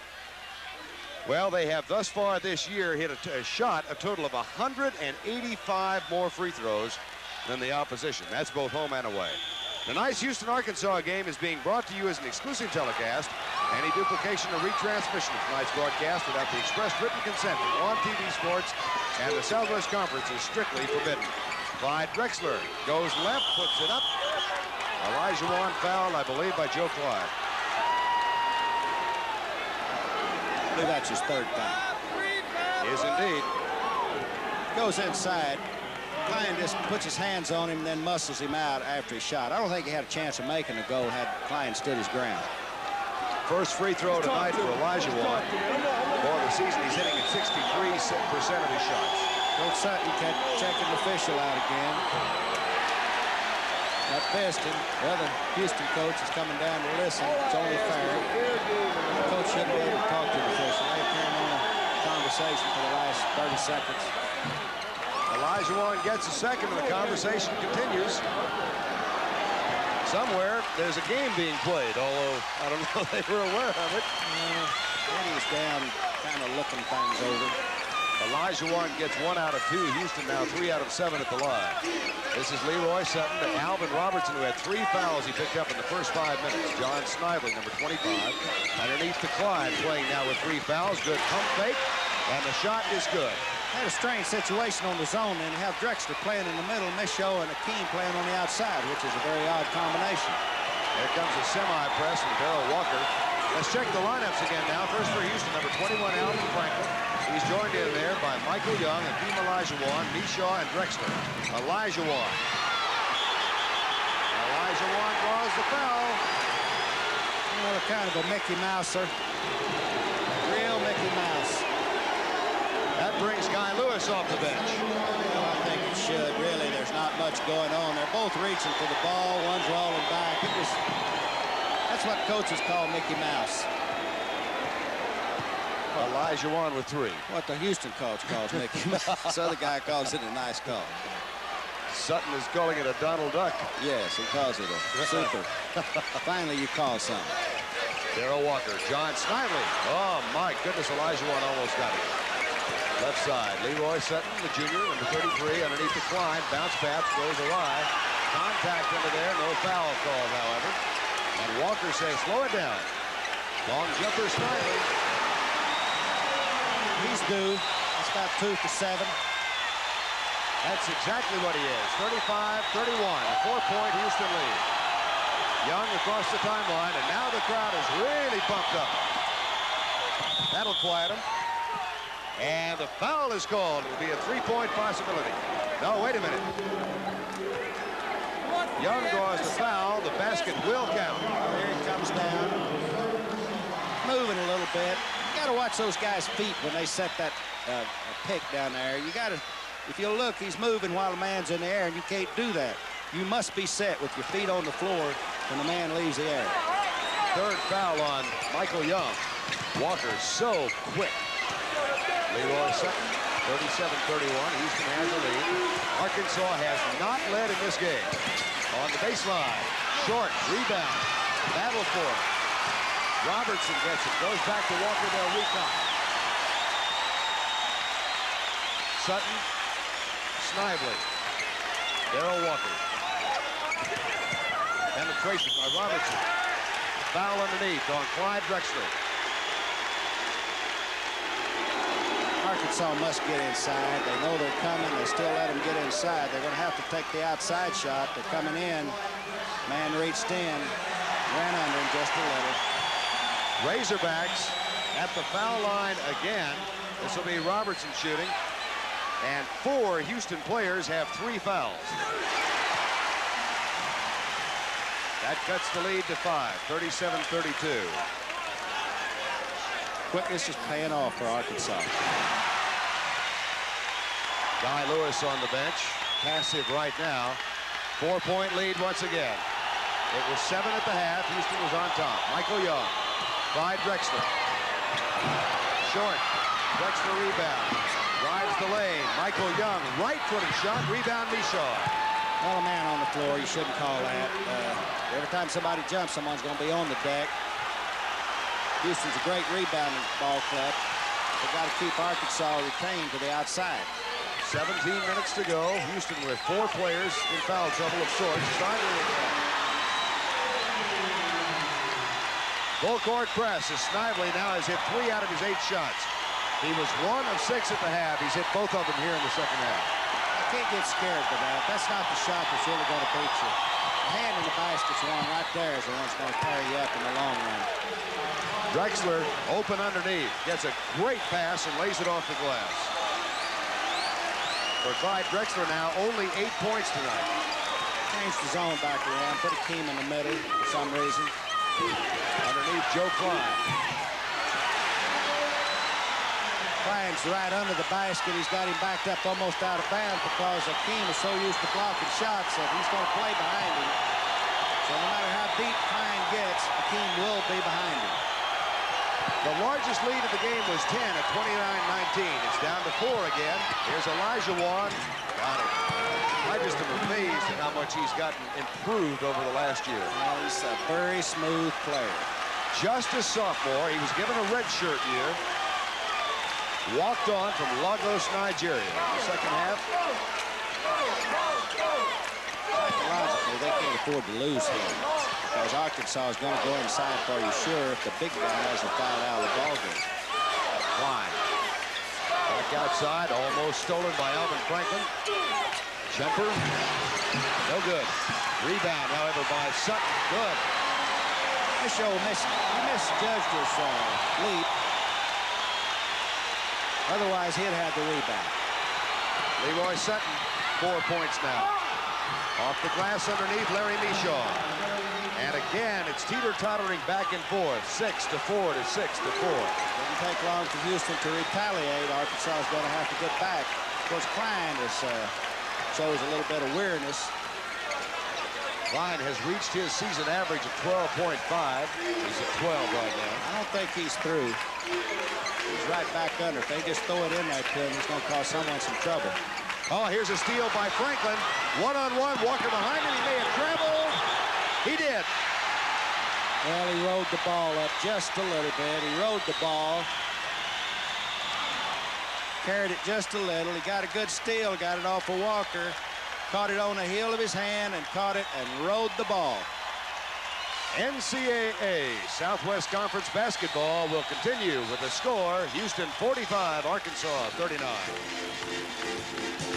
Well, they have thus far this year hit a shot a total of 185 more free throws than the opposition. That's both home and away. Tonight's Houston-Arkansas game is being brought to you as an exclusive telecast. Any duplication or retransmission of tonight's broadcast without the express written consent of On TV Sports and the Southwest Conference is strictly forbidden. Clyde Drexler goes left, puts it up. Elijah Wan fouled, I believe, by Joe Clyde. I believe that's his 3rd foul. Is indeed. Goes inside. Klein just puts his hands on him and then muscles him out after he shot. I don't think he had a chance of making a goal had Klein stood his ground. First free throw tonight for Elijah Wan. For the season, he's hitting at 63% of his shots. Coach Sutton kept checking the official out again. That Piston, the other Houston coach, is coming down to listen. It's only fair. The coach shouldn't be able to talk to the official. They carry on a conversation for the last 30 seconds. Elijah Wan gets a second, and the conversation continues. Somewhere, there's a game being played, although I don't know if they were aware of it. Eddie's down, kind of looking things over. Elijah Wan gets 1 out of 2. Houston now 3 out of 7 at the line. This is Leroy Sutton to Alvin Robertson, who had 3 fouls he picked up in the first 5 minutes. John Snively, number 25, underneath to Clyde, playing now with 3 fouls. Good pump fake, and the shot is good. Had a strange situation on the zone, and you have Drexler playing in the middle, Michaud and Akeem playing on the outside, which is a very odd combination. Here comes a semi-press from Darrell Walker. Let's check the lineups again now. First for Houston, number 21, Alvin Franklin. He's joined in there by Michael Young, Akeem Olajuwon, Michaud, and Drexler. Elijah Wan. Elijah Wan draws the foul. Another kind of a Mickey Mouser. Real Mickey Mouse. That brings Guy Lewis off the bench. Well, I think it should. Really, there's not much going on. They're both reaching for the ball. One's rolling back. That's what coaches call Mickey Mouse. Elijah Wan with 3. What the Houston coach calls Mickey Mouse. This other guy calls it a nice call. Sutton is calling it a Donald Duck. Yes, he calls it a super. Finally, you call something. Darrell Walker, John Snively. Oh, my goodness, Elijah Wan almost got it. Left side, Leroy Sutton, the junior, number 33, underneath the Klein. Bounce pass goes awry. Contact under there, no foul called, however. And Walker says, slow it down. Long jumper, Snively. He's due. That's about 2 for 7. That's exactly what he is. 35-31, a 4-point Houston lead. Young across the timeline, and now the crowd is really pumped up. That'll quiet him. And the foul is called. It will be a 3-point possibility. No, wait a minute. Young draws the foul. The basket will count. There he comes down. Moving a little bit. You got to watch those guys' feet when they set that pick down there. You got to, if you look, he's moving while the man's in the air, and you can't do that. You must be set with your feet on the floor when the man leaves the air. Third foul on Michael Young. Walker so quick. Leroy Sutton, 37-31. Houston has the lead. Arkansas has not led in this game. On the baseline, short, rebound, battle for it. Robertson gets it, goes back to Walker, they'll recon. Sutton, Snively, Darrell Walker. Penetration by Robertson. Foul underneath on Clyde Drexler. Arkansas must get inside. They know they're coming. They still let them get inside. They're going to have to take the outside shot. They're coming in. Man reached in, ran under him just a little. Razorbacks at the foul line again. This will be Robertson shooting. And 4 Houston players have 3 fouls. That cuts the lead to 5, 37-32. Quickness is paying off for Arkansas. Guy Lewis on the bench, passive right now. 4-point lead once again. It was 7 at the half. Houston was on top. Michael Young, Clyde Drexler. Short, Drexler rebound. Drives the lane. Michael Young, right-footed shot. Rebound, Mishaw. Well, a man on the floor, you shouldn't call that. Every time somebody jumps, someone's going to be on the deck. Houston's a great rebounding ball club. They've got to keep Arkansas retained to the outside. 17 minutes to go. Houston with 4 players in foul trouble of sorts. Full court press as Snively now has hit 3 out of his 8 shots. He was 1 of 6 at the half. He's hit both of them here in the second half. You can't get scared by that. That's not the shot that's really going to beat you. The hand in the basket's one right there is the one that's going to carry you up in the long run. Drexler open underneath. Gets a great pass and lays it off the glass. For Clyde Drexler now, only 8 points tonight. Changed the zone back around. Put Akeem in the middle for some reason. Underneath Joe Klein. Klein's right under the basket. He's got him backed up almost out of bounds because Akeem is so used to blocking shots that he's going to play behind him. So no matter how deep Klein gets, Akeem will be behind him. The largest lead of the game was 10 at 29-19. It's down to 4 again. Here's Elijah Wan. Got it. I just am amazed at how much he's gotten improved over the last year. Well, he's a very smooth player. Just a sophomore. He was given a redshirt year. Walked on from Lagos, Nigeria. In the second half. Psychologically, they can't afford to lose him, because Arkansas is going to go inside for you sure if the big guy hasn't fouled out of the ballgame. Klein. Back outside, almost stolen by Alvin Franklin. Jumper. No good. Rebound, however, by Sutton. Good. Michaud misjudged his leap. Otherwise, he'd have the rebound. Leroy Sutton, 4 points now. Off the glass underneath Larry Michaud. And again, it's teeter-tottering back and forth. 6-4 to 6-4. Doesn't take long for Houston to retaliate. Arkansas is going to have to get back. Of course, Klein shows a little bit of weariness. Klein has reached his season average of 12.5. He's at 12 right now. I don't think he's through. He's right back under. If they just throw it in there to him, he's going to cause someone some trouble. Oh, here's a steal by Franklin. One-on-one, Walker behind him. He may have traveled. He did. Well, he rode the ball up just a little bit. He rode the ball. Carried it just a little. He got a good steal. Got it off of Walker. Caught it on the heel of his hand and caught it and rode the ball. NCAA Southwest Conference basketball will continue with the score. Houston 45, Arkansas 39.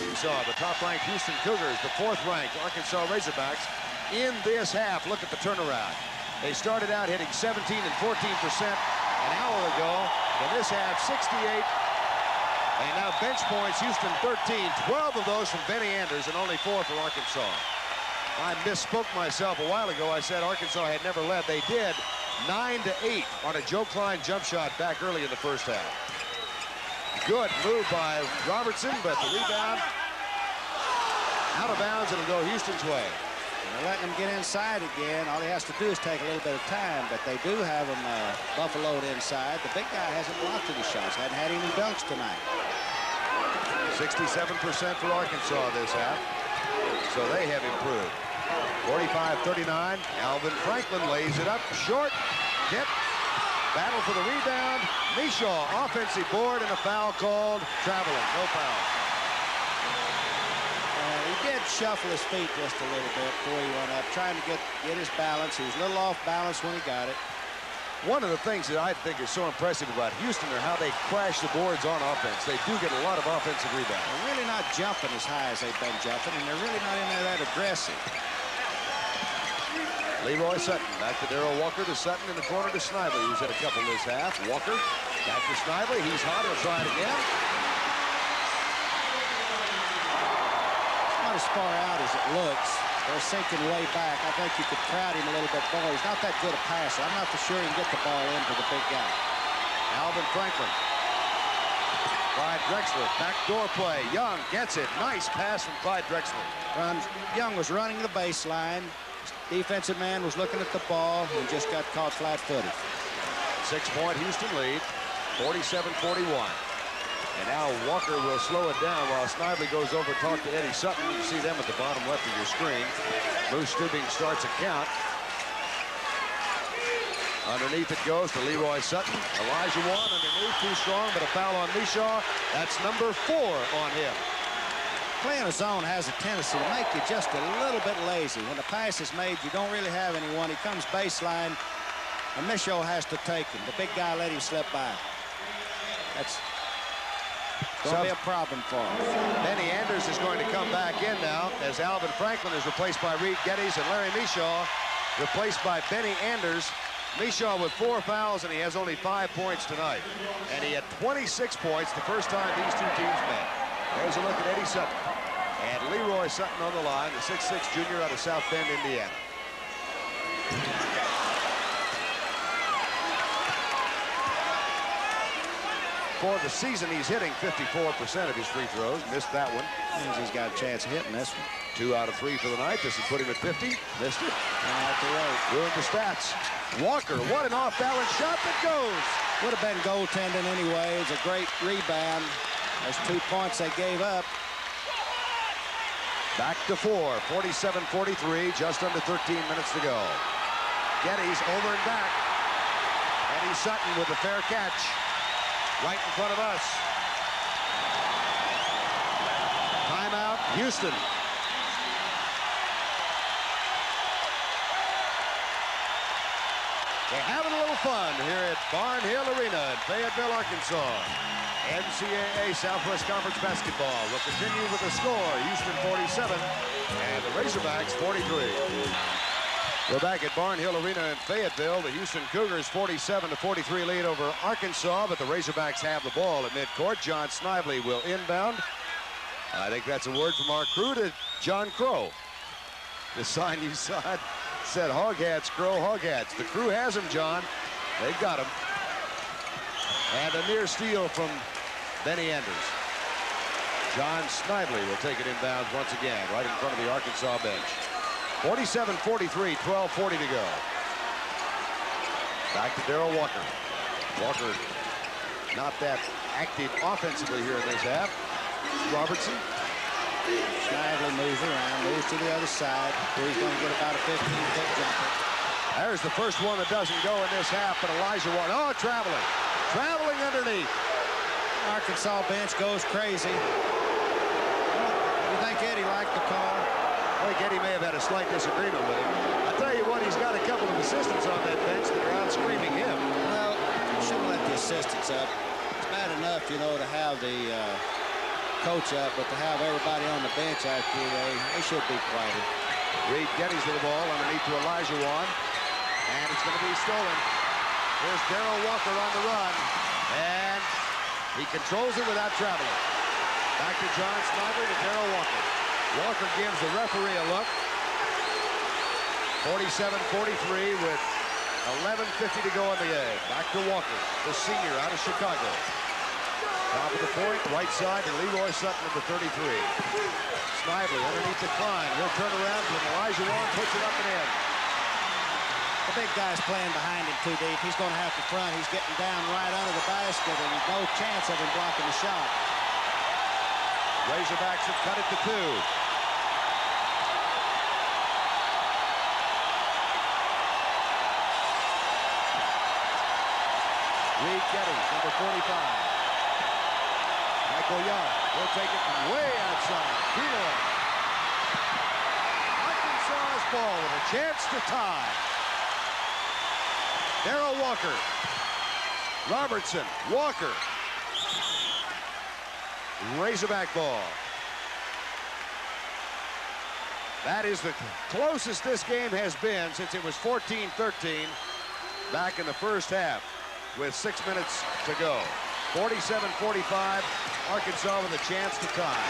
We saw the top-ranked Houston Cougars, the 4th-ranked Arkansas Razorbacks in this half. Look at the turnaround. They started out hitting 17 and 14% an hour ago. In this half, 68. And now bench points, Houston 13, 12 of those from Benny Anders and only 4 for Arkansas. I misspoke myself a while ago. I said Arkansas had never led. They did 9-8 on a Joe Klein jump shot back early in the first half. Good move by Robertson, but the rebound out of bounds. It'll go Houston's way. They're letting him get inside again. All he has to do is take a little bit of time, but they do have him buffaloed inside. The big guy hasn't blocked any shots, hasn't had any dunks tonight. 67% for Arkansas this half, so they have improved. 45-39, Alvin Franklin lays it up, short, hit, battle for the rebound. Michaud, offensive board, and a foul called. Traveling, no foul. He did shuffle his feet just a little bit before he went up, trying to get his balance. He was a little off balance when he got it. One of the things that I think is so impressive about Houston are how they crash the boards on offense. They do get a lot of offensive rebounds. They're really not jumping as high as they've been jumping, and they're really not in there that aggressive. Leroy Sutton back to Darrell Walker to Sutton in the corner to Snively, who's hit a couple this half. Walker back to Snively. He's hot. He'll try it again. Not as far out as it looks. They're sinking way back. I think you could crowd him a little bit more. He's not that good a passer. I'm not for sure he can get the ball into the big guy. Alvin Franklin. Clyde Drexler. Backdoor play. Young gets it. Nice pass from Clyde Drexler. Young was running the baseline. Defensive man was looking at the ball and just got caught flat-footed. 6-point Houston lead. 47-41. And now Walker will slow it down while Snively goes over to talk to Eddie Sutton. You can see them at the bottom left of your screen. Bruce Stubing starts a count. Underneath it goes to Leroy Sutton. Elijah Wan underneath, too strong, but a foul on Mishaw. That's number 4 on him. Playing a zone has a tendency to make you just a little bit lazy. When the pass is made, you don't really have anyone. He comes baseline, and Mishaw has to take him. The big guy let him slip by. That's going to be a problem for him. Benny Anders is going to come back in now as Alvin Franklin is replaced by Reed Geddes, and Larry Mishaw replaced by Benny Anders. Mishaw with 4 fouls, and he has only 5 points tonight. And he had 26 points the first time these two teams met. There's a look at Eddie Sutton. And Leroy Sutton on the line, the 6'6" junior out of South Bend, Indiana. For the season, he's hitting 54% of his free throws. Missed that one. Means he's got a chance of hitting this one. 2 out of 3 for the night. This would put him at 50. Missed it. And out the road. Ruined the stats. Walker, what an off-balance shot that goes. Would have been goaltending anyway. It's a great rebound. Those 2 points they gave up. Back to 4. 47-43. Just under 13 minutes to go. Geddes over and back. Eddie Sutton with a fair catch. Right in front of us. Timeout, Houston. They're having a little fun here at Barnhill Arena in Fayetteville, Arkansas. NCAA Southwest Conference basketball will continue with the score. Houston 47 and the Razorbacks 43. We're back at Barnhill Arena in Fayetteville. The Houston Cougars 47-43 lead over Arkansas, but the Razorbacks have the ball at midcourt. John Snively will inbound. I think that's a word from our crew to John Crow. The sign you saw said hog hats, Crow, hog hats. The crew has him, John. They've got him. And a near steal from Benny Anders. John Snively will take it inbounds once again, right in front of the Arkansas bench. 47-43, 12:40 to go. Back to Darrell Walker. Walker not that active offensively here in this half. Robertson. Snively moves around, moves to the other side, where he's going to get about a 15-foot jumper. There's the first one that doesn't go in this half, but Elijah Wan. Oh, traveling. Traveling underneath. Arkansas bench goes crazy. You think Eddie liked the call? I think Eddie may have had a slight disagreement with him. I tell you what, he's got a couple of assistants on that bench that are out screaming him. Well, you shouldn't let the assistants up. It's bad enough, you know, to have the coach up, but to have everybody on the bench out here, they should be quieter. Reed Geddes with the ball underneath to Elijah Wan. And it's going to be stolen. Here's Darrell Walker on the run. And he controls it without traveling. Back to John Snively to Darrell Walker. Walker gives the referee a look. 47-43 with 11:50 to go in the game. Back to Walker, the senior out of Chicago. Top of the point, right side to Leroy Sutton at the 33. Snively underneath the climb. He'll turn around when Elijah Wan puts it up and in. The big guy's playing behind him too deep. He's going to have to front. He's getting down right under the basket, and there's no chance of him blocking the shot. Razorbacks have cut it to 2. Reed Geddes, number 45. Michael Young will take it way outside. Keeler. Arkansas's ball with a chance to tie. Darrell Walker. Robertson, Walker. Razorback ball. That is the closest this game has been since it was 14-13 back in the first half with 6 minutes to go. 47-45, Arkansas with a chance to tie.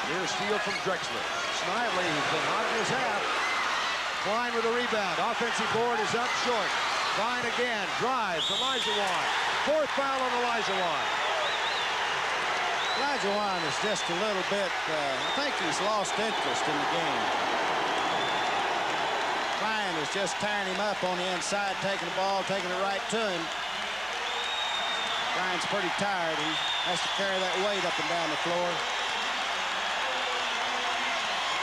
Here's steal from Drexler. Snively, who's been hot in his half. Klein with a rebound. Offensive board is up short. Klein again, drives. Olajuwon. Fourth foul on Olajuwon. Olajuwon is just a little bit, I think he's lost interest in the game. Klein is just tearing him up on the inside, taking the ball, taking it right to him. Klein's pretty tired. He has to carry that weight up and down the floor.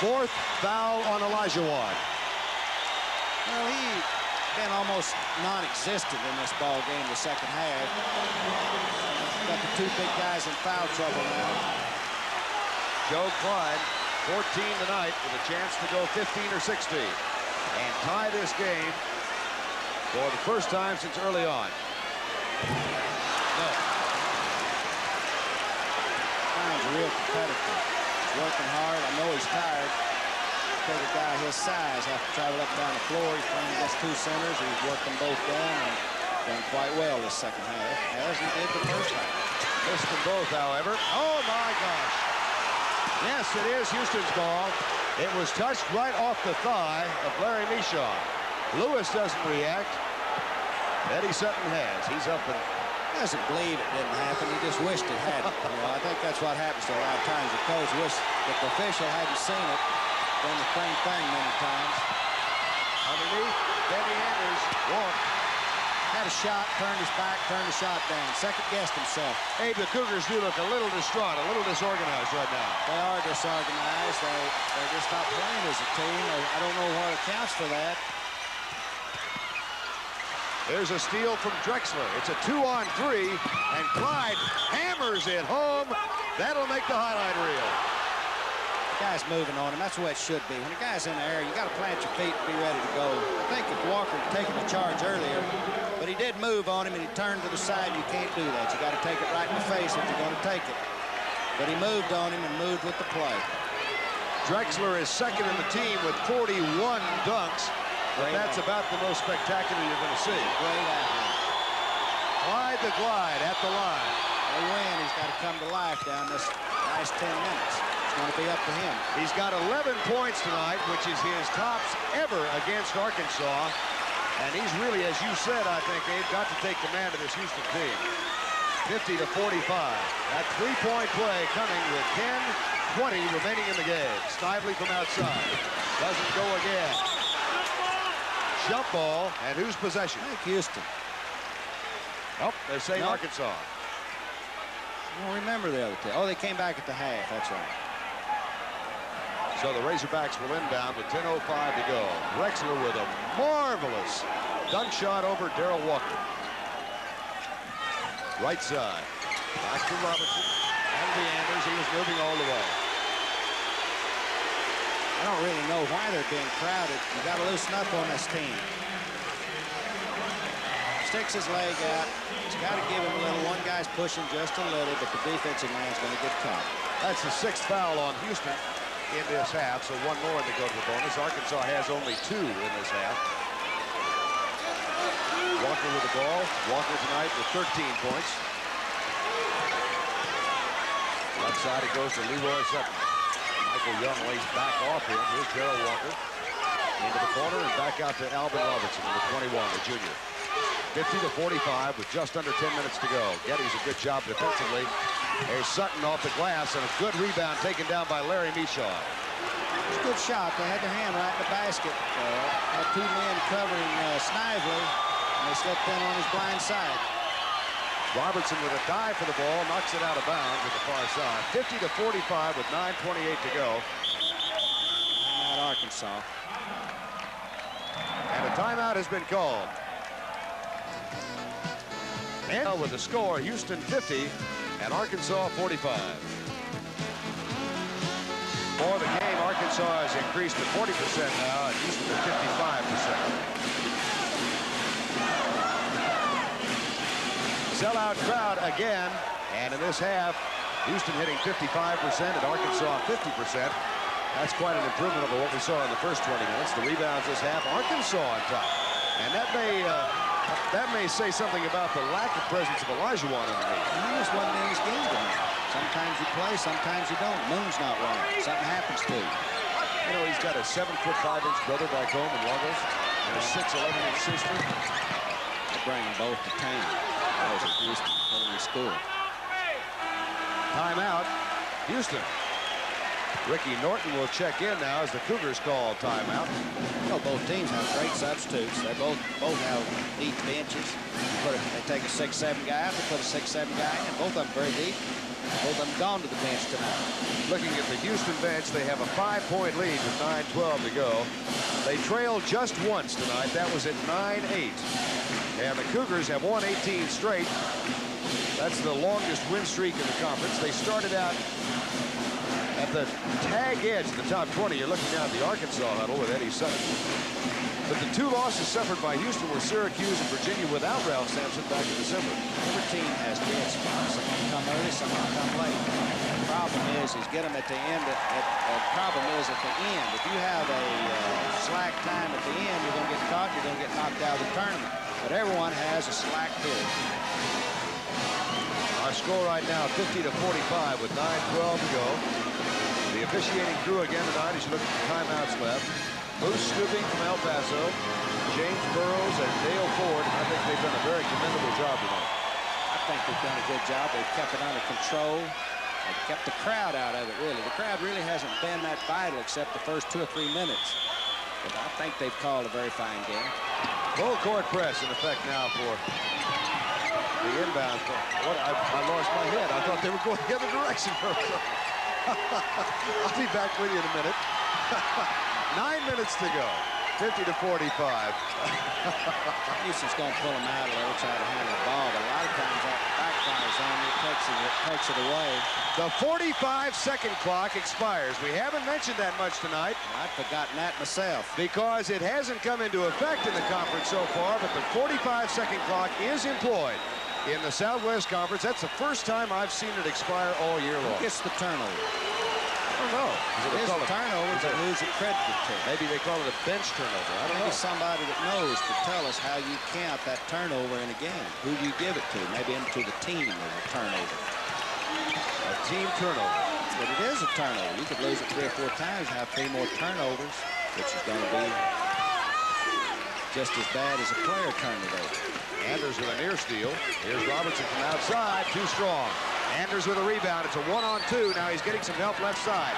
Fourth foul on Olajuwon. Well, he's been almost non-existent in this ball game the second half. Got the two big guys in foul trouble now. Joe Klein, 14 tonight with a chance to go 15 or 16 and tie this game for the first time since early on. No. Klein's a real competitor. He's working hard. I know he's tired. Take a guy his size have to travel up and down the floor. He's playing against two centers. He's working both down and done quite well this second half, as he did the first half. Missed them both, however. Oh, my gosh. Yes, it is Houston's ball. It was touched right off the thigh of Larry Michaud. Lewis doesn't react. Eddie Sutton has. He's up and He doesn't believe it didn't happen. He just wished it hadn't. You know, I think that's what happens to a lot of times. The coach wished that the official hadn't seen it. Done the same thing many times. underneath. Benny Anders walked. Had a shot, turned his back, turned the shot down. Second-guessed himself. Hey, the Cougars do look a little distraught, a little disorganized right now. They are disorganized. They're just not playing as a team. I don't know what accounts for that. There's a steal from Drexler. It's a 2-on-3, and Clyde hammers it home. That'll make the highlight reel. The guy's moving on him. That's the way it should be. When a guy's in the air, you got to plant your feet and be ready to go. I think if Walker had taken the charge earlier, but he did move on him and he turned to the side. You can't do that. You got to take it right in the face if you're going to take it. But he moved on him and moved with the play. Drexler is second in the team with 41 dunks. But that's about the most spectacular you're going to see. Great athlete. Clyde the Glide at the line. They win. He's got to come to life down this last 10 minutes. It's going to be up to him. He's got 11 points tonight, which is his tops ever against Arkansas. And he's really, as you said, I think, they've got to take command of this Houston team. 50-45. That three-point play coming with 10:20 remaining in the game. Snively from outside. Doesn't go again. Jump ball, and whose possession? I think Houston. Oh, they're saying Nope. Arkansas. I don't remember the other two. Oh, they came back at the half. That's right. So the Razorbacks will inbound with 10:05 to go. Drexler with a marvelous dunk shot over Darrell Walker. Right side. Back to Robertson. And Leanders. He was moving all the way. I don't really know why they're being crowded. You got to loosen up on this team. Sticks his leg out. He's got to give him a little. One guy's pushing just a little, but the defensive man's going to get caught. That's the 6th foul on Houston in this half, so one more to go to the bonus. Arkansas has only 2 in this half. Walker with the ball. Walker tonight with 13 points. Left side it goes to Leroy Sutton. Michael Young lays back off him. Here's Darrell Walker. Into the corner and back out to Alvin Robertson, the 21, the junior. 50-45 with just under 10 minutes to go. Getty's a good job defensively. There's Sutton off the glass and a good rebound taken down by Larry Michaud. It's a good shot. They had their hand right in the basket. Had 2 men covering Snively, and they slipped in on his blind side. Robertson with a dive for the ball, knocks it out of bounds at the far side. 50-45 with 9:28 to go. Timeout Arkansas. And a timeout has been called. And with the score, Houston 50 and Arkansas 45. For the game, Arkansas has increased to 40% now, and Houston to 55%. sellout crowd again. And in this half, Houston hitting 55% and Arkansas 50%. That's quite an improvement over what we saw in the first 20 minutes. The rebounds this half, Arkansas on top. And that may say something about the lack of presence of Elijah Wan in the league. He just wasn't in his game tonight. Sometimes you play, sometimes you don't. Moon's not right. Something happens to you. You know, he's got a 7'5" brother back home in Lagos and a 6'11" sister. They bring them both to town. That was at Houston, put them in school. Timeout, Houston. Ricky Norton will check in now as the Cougars call timeout. You know, both teams have great substitutes. They both have deep benches. They take a 6'7" guy out, they put a 6'7" guy in. Both of them very deep. Both of them gone to the bench tonight. Looking at the Houston bench, they have a 5-point lead with 9:12 to go. They trailed just once tonight. That was at 9-8. And the Cougars have won 18 straight. That's the longest win streak in the conference. They started out at the tag edge of the top 20. You're looking down at the Arkansas huddle with Eddie Sutton. But the two losses suffered by Houston were Syracuse and Virginia without Ralph Sampson back in December. Every team has dead spots. Some come early, some come late. The problem is get them at the end. The problem is at the end. If you have a slack time at the end, you're going to get caught. You're going to get knocked out of the tournament. But everyone has a slack period. Our score right now, 50-45 with 9:12 to go. The officiating crew again tonight as you look at the timeouts left. Moose Scooping from El Paso, James Burrows and Dale Ford. I think they've done a very commendable job tonight. I think they've done a good job. They've kept it under control. They've kept the crowd out of it, really. The crowd really hasn't been that vital except the first 2 or 3 minutes. But I think they've called a very fine game. Full court press in effect now for the inbound. I lost my head. I thought they were going the other direction. I'll be back with you in a minute. 9 minutes to go. 50-45. Houston's going to pull them out a little, try to handle the ball, but a lot of times that backfires on you, takes it away. The 45-second clock expires. We haven't mentioned that much tonight. I'd forgotten that myself. Because it hasn't come into effect in the conference so far, but the 45-second clock is employed in the Southwest Conference. That's the first time I've seen it expire all year long. Who gets the turnover? I don't know. It is a turnover, but who's it credited to? Maybe they call it a bench turnover. I don't know. Maybe somebody that knows to tell us how you count that turnover in a game. Who do you give it to? Maybe into the team as a turnover. A team turnover. But it is a turnover. You could lose it 3 or 4 times and have 3 more turnovers, which is going to be just as bad as a player turning it over. Anders with a near steal. Here's Robertson from outside. Too strong. Anders with a rebound. It's a 1-on-2. Now he's getting some help left side.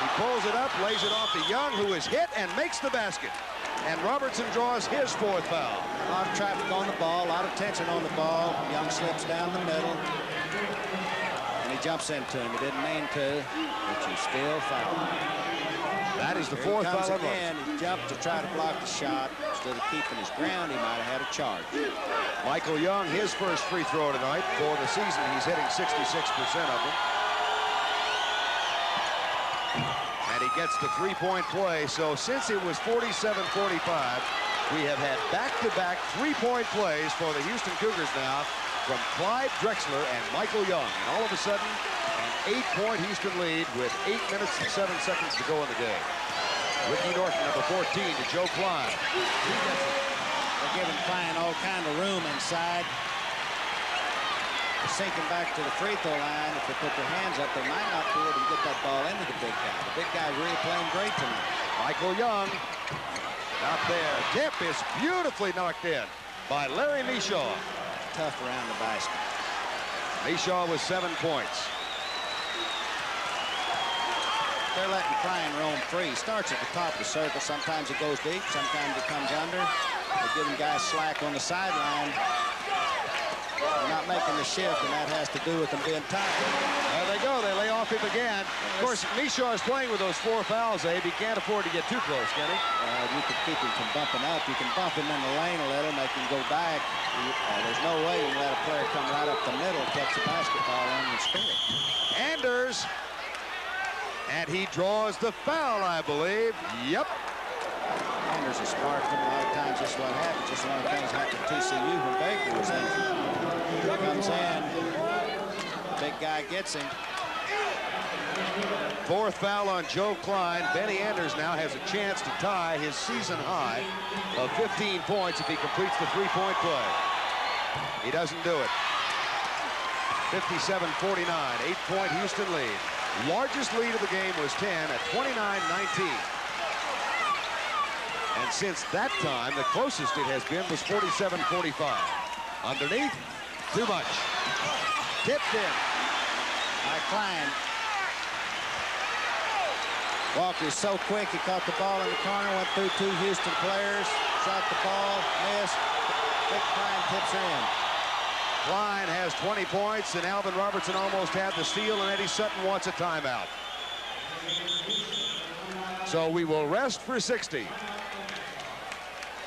He pulls it up, lays it off to Young, who is hit and makes the basket. And Robertson draws his 4th foul. A lot of traffic on the ball, a lot of tension on the ball. Young slips down the middle. And he jumps into him. He didn't mean to, but you still foul. That is the 4th foul. Again. He jumped to try to block the shot. Instead of keeping his ground, he might have had a charge. Michael Young, his first free throw tonight. For the season, he's hitting 66% of them. And he gets the 3-point play. So since it was 47-45, we have had back-to-back 3-point plays for the Houston Cougars now from Clyde Drexler and Michael Young. And all of a sudden, an 8-point Houston lead with 8 minutes and 7 seconds to go in the game. Ricky Norton, number 14, to Joe Klein. They're giving Klein all kind of room inside. They're sinking back to the free throw line. If they put their hands up, they might not be able to get that ball into the big guy. The big guy's really playing great tonight. Michael Young, out there. Tip is beautifully knocked in by Larry Mishaw. Tough around the basket. Mishaw with 7 points. They're letting Klein roam free. He starts at the top of the circle. Sometimes it goes deep. Sometimes it comes under. They're giving guys slack on the sideline. They're not making the shift, and that has to do with them being tired. There they go. They lay off him again. Of course, Mishaw is playing with those 4 fouls, Abe. He can't afford to get too close, can he? You can keep him from bumping up. You can bump him in the lane a little, make him go back. There's no way you can let a player come right up the middle, catch the basketball on and score. Anders. And he draws the foul, I believe. Yep. And Sanders has sparked him. A lot of times this is what happens. Just one of the things happened to TCU when Baker was injured. Here comes in. The big guy gets him. Fourth foul on Joe Klein. Benny Anders now has a chance to tie his season high of 15 points if he completes the three-point play. He doesn't do it. 57-49, 8-point Houston lead. Largest lead of the game was 10 at 29-19. And since that time, the closest it has been was 47-45. Underneath, too much. Tipped in by Klein. Walker's so quick, he caught the ball in the corner, went through two Houston players, shot the ball, missed. Big Klein tips her in. Klein has 20 points, and Alvin Robertson almost had the steal, and Eddie Sutton wants a timeout. So we will rest for 60.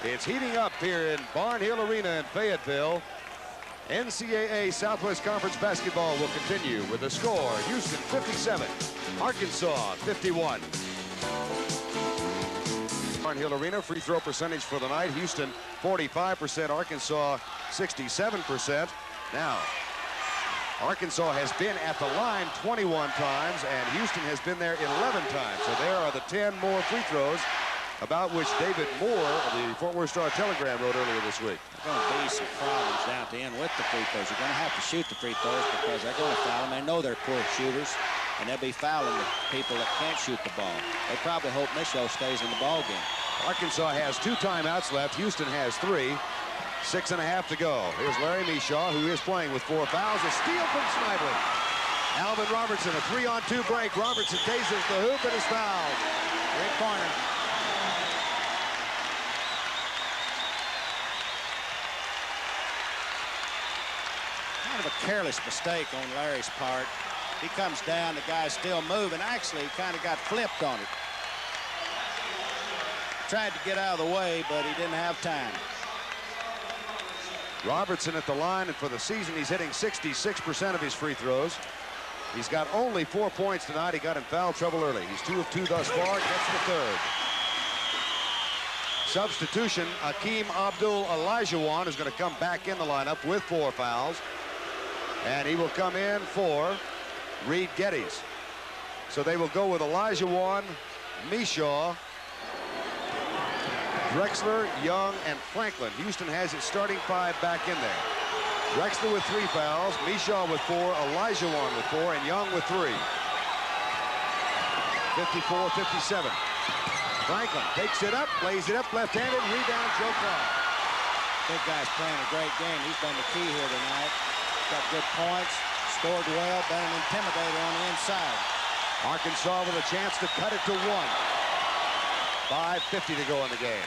It's heating up here in Barnhill Arena in Fayetteville. NCAA Southwest Conference basketball will continue with the score: Houston 57, Arkansas 51. Barnhill Arena, free throw percentage for the night: Houston 45%, Arkansas 67%. Now, Arkansas has been at the line 21 times, and Houston has been there 11 times. So there are the 10 more free throws, about which David Moore of the Fort Worth Star-Telegram wrote earlier this week. There's going to be some problems down at the end with the free throws. You're going to have to shoot the free throws because they're going to foul them. They know they're poor shooters, and they'll be fouling the people that can't shoot the ball. They probably hope Michaud stays in the ball game. Arkansas has 2 timeouts left. Houston has 3. 6.5 to go. Here's Larry Michaud, who is playing with 4 fouls. A steal from Snively. Alvin Robertson, a 3-on-2 break. Robertson tastes the hoop and is fouled. Great corner. Kind of a careless mistake on Larry's part. He comes down, the guy's still moving. Actually, he kind of got flipped on it. Tried to get out of the way, but he didn't have time. Robertson at the line, and for the season, he's hitting 66% of his free throws. He's got only 4 points tonight. He got in foul trouble early. He's 2 of 2 thus far, gets the third. Substitution, Akeem Abdul-Olajuwon is going to come back in the lineup with 4 fouls. And he will come in for Reed Geddes. So they will go with Olajuwon, Michaud, Drexler, Young, and Franklin. Houston has its starting 5 back in there. Drexler with 3 fouls, Michaud with 4, Olajuwon with 4, and Young with 3. 54-57. Franklin takes it up, plays it up, left-handed, rebound, Joe Klein. Big guy's playing a great game. He's been the key here tonight. Got good points, scored well, been an intimidator on the inside. Arkansas with a chance to cut it to 1. 5:50 to go in the game.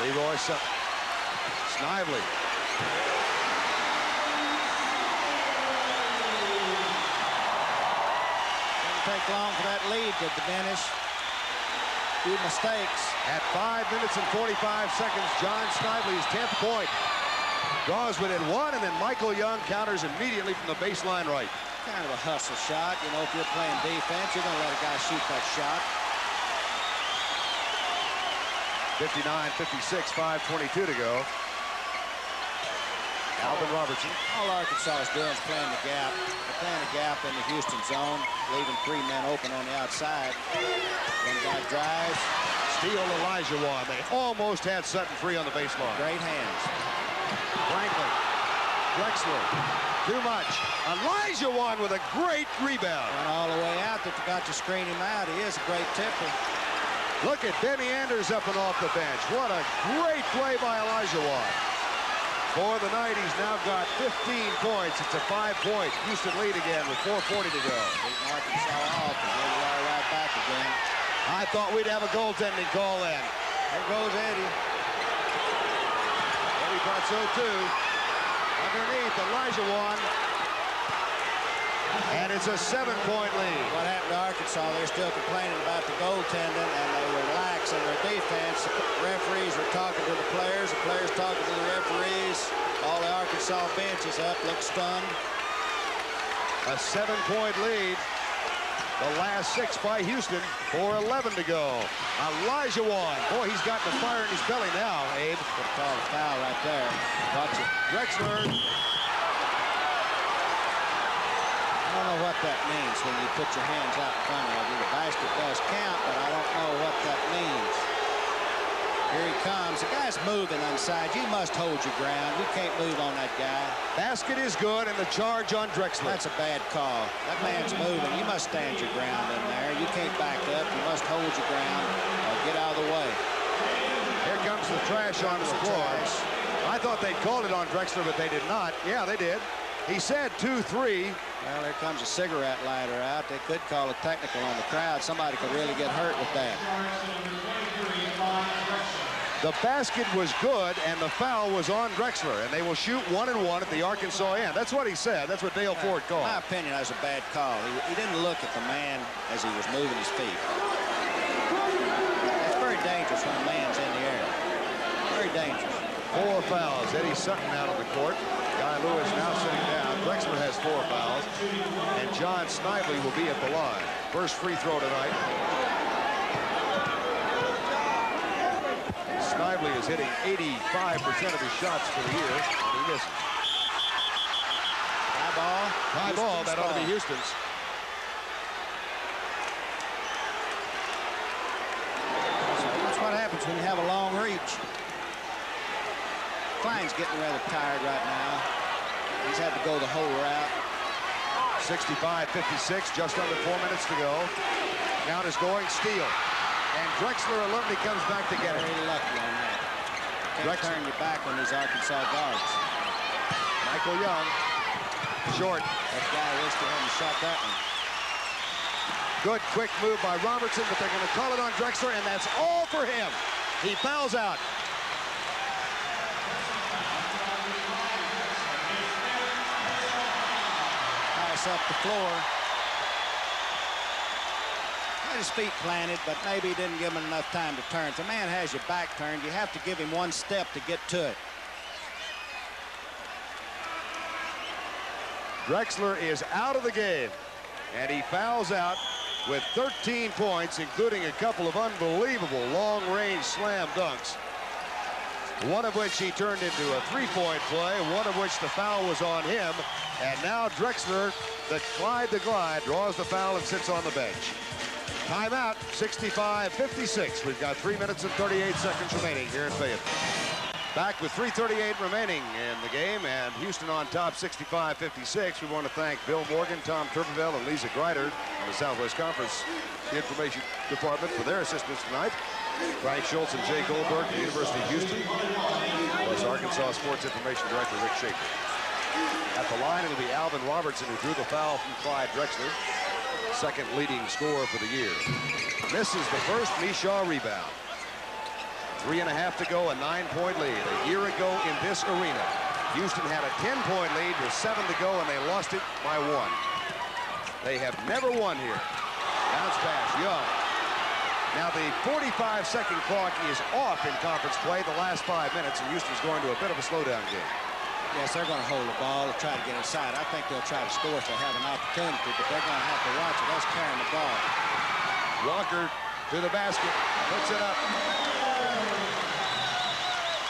Leroy Sutton. Snively. Didn't take long for that lead to diminish. Few mistakes. At 5 minutes and 45 seconds, John Snively's 10th point. Draws within 1, and then Michael Young counters immediately from the baseline right. Kind of a hustle shot. You know, if you're playing defense, you're going to let a guy shoot that shot. 59-56, 5:22 to go. Alvin Robertson. All Arkansas is doing is playing the gap. They're playing the gap in the Houston zone, leaving 3 men open on the outside. One guy drives. Steal Olajuwon. They almost had Sutton free on the baseline. Great hands. Franklin. Drexler. Too much. Olajuwon with a great rebound. Went all the way out. They forgot to screen him out. He is a great tipper. Look at Benny Anders up and off the bench. What a great play by Olajuwon. For the night, he's now got 15 points. It's a 5-point Houston lead again with 4:40 to go. Beating Arkansas off, and they are right back again. I thought we'd have a goaltending call then. There goes Eddie. Eddie thought so too. Underneath, Olajuwon. And it's a 7-point lead. What happened to Arkansas? They're still complaining about the goaltending, and they were lax in their defense. The referees were talking to the players talking to the referees. All the Arkansas bench is up, looks stunned. A 7-point lead. The last 6 by Houston, 4:11 to go. Elijah Wan. Boy, he's got the fire in his belly now, Abe. Good call, foul right there. Watch it. Drexler. I don't know what that means when you put your hands out in front of you. The basket does count, but I don't know what that means. Here he comes. The guy's moving inside. You must hold your ground. You can't move on that guy. Basket is good, and the charge on Drexler. That's a bad call. That man's moving. You must stand your ground in there. You can't back up. You must hold your ground or get out of the way. Here comes the trash on the floor. I thought they'd called it on Drexler, but they did not. Yeah, they did. He said 2-3. Well, there comes a cigarette lighter out. They could call a technical on the crowd. Somebody could really get hurt with that. The basket was good, and the foul was on Drexler, and they will shoot 1-1 at the Arkansas end. That's what he said. That's what Dale Ford called. In my opinion, that was a bad call. He didn't look at the man as he was moving his feet. It's very dangerous when a man's in the air. Very dangerous. 4 fouls. Eddie Sutton out on the court. Guy Lewis now sitting down. Drexler has 4 fouls, and John Snively will be at the line. First free throw tonight. Snively is hitting 85% of his shots for the year, and he misses. High ball. High ball. That ought to be Houston's. That's what happens when you have a long reach. Klein's getting rather tired right now. He's had to go the whole route. 65-56, just under 4 minutes to go. Count is going, steal. And Drexler alertly comes back to get it. Very lucky on that. Can't turn your back on these Arkansas guards. Michael Young, short. That guy wished he hadn't shot that one. Good quick move by Robertson, but they're going to call it on Drexler, and that's all for him. He fouls out. Pass up the floor. Had his feet planted, but maybe he didn't give him enough time to turn. If the man has your back turned, you have to give him one step to get to it. Drexler is out of the game, and he fouls out with 13 points, including a couple of unbelievable long-range slam dunks, one of which he turned into a three-point play, one of which the foul was on him, and now Drexler, the Clyde the Glide, draws the foul and sits on the bench. Timeout, 65-56. We've got 3 minutes and 38 seconds remaining here in Fayetteville. Back with 3:38 remaining in the game, and Houston on top 65-56. We want to thank Bill Morgan, Tom Tuberville, and Lisa Greider in the Southwest Conference Information Department for their assistance tonight. Frank Schultz and Jay Goldberg from the University of Houston, plus Arkansas Sports Information Director Rick Shaker. At the line, it'll be Alvin Robertson, who drew the foul from Clyde Drexler, second leading scorer for the year. Misses the first Mishaw rebound. 3.5 to go, a 9-point lead. A year ago in this arena, Houston had a 10-point lead with 7 to go, and they lost it by 1. They have never won here. Bounce pass, Young. Now the 45-second clock is off in conference play the last 5 minutes, and Houston's going to a bit of a slowdown game. Yes, they're going to hold the ball and try to get inside. I think they'll try to score if they have an opportunity, but they're going to have to watch it. That's carrying the ball. Walker to the basket, puts it up.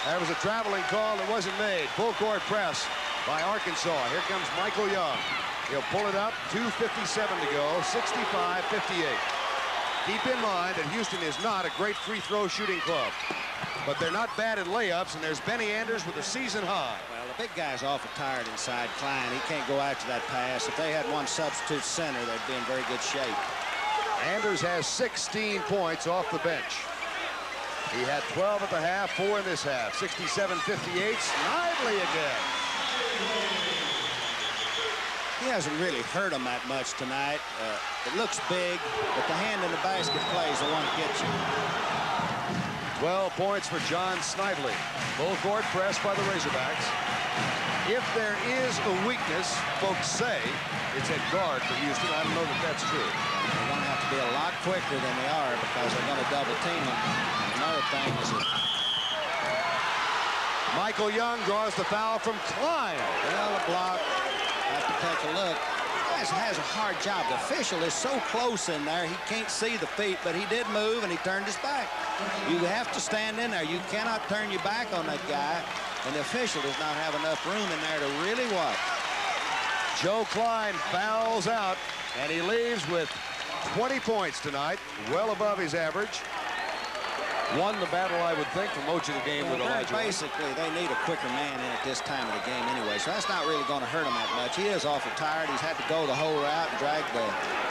That was a traveling call that wasn't made. Full court press by Arkansas. Here comes Michael Young. He'll pull it up, 2:57 to go, 65-58. Keep in mind that Houston is not a great free throw shooting club, but they're not bad at layups, and there's Benny Anders with a season high. Well, the big guy's awful tired inside Klein. He can't go after that pass. If they had one substitute center, they'd be in very good shape. Anders has 16 points off the bench. He had 12 at the half, 4 in this half. 67-58, Snively again. He hasn't really hurt him that much tonight. It looks big, but the hand in the basket play is the one that gets you. 12 points for John Snively. Full court press by the Razorbacks. If there is a weakness, folks say, it's at guard for Houston. I don't know that that's true. They're going to have to be a lot quicker than they are because they're going to double team them. Another thing is that Michael Young draws the foul from Klein. Well, the block, have to take a look. has a hard job. The official is so close in there, he can't see the feet, but he did move, and he turned his back. You have to stand in there. You cannot turn your back on that guy, and the official does not have enough room in there to really watch. Joe Klein fouls out, and he leaves with 20 points tonight, well above his average. Won the battle, I would think, for most of the game with Elijah. Basically, they need a quicker man in at this time of the game anyway, so that's not really going to hurt him that much. He is awful tired. He's had to go the whole route and drag the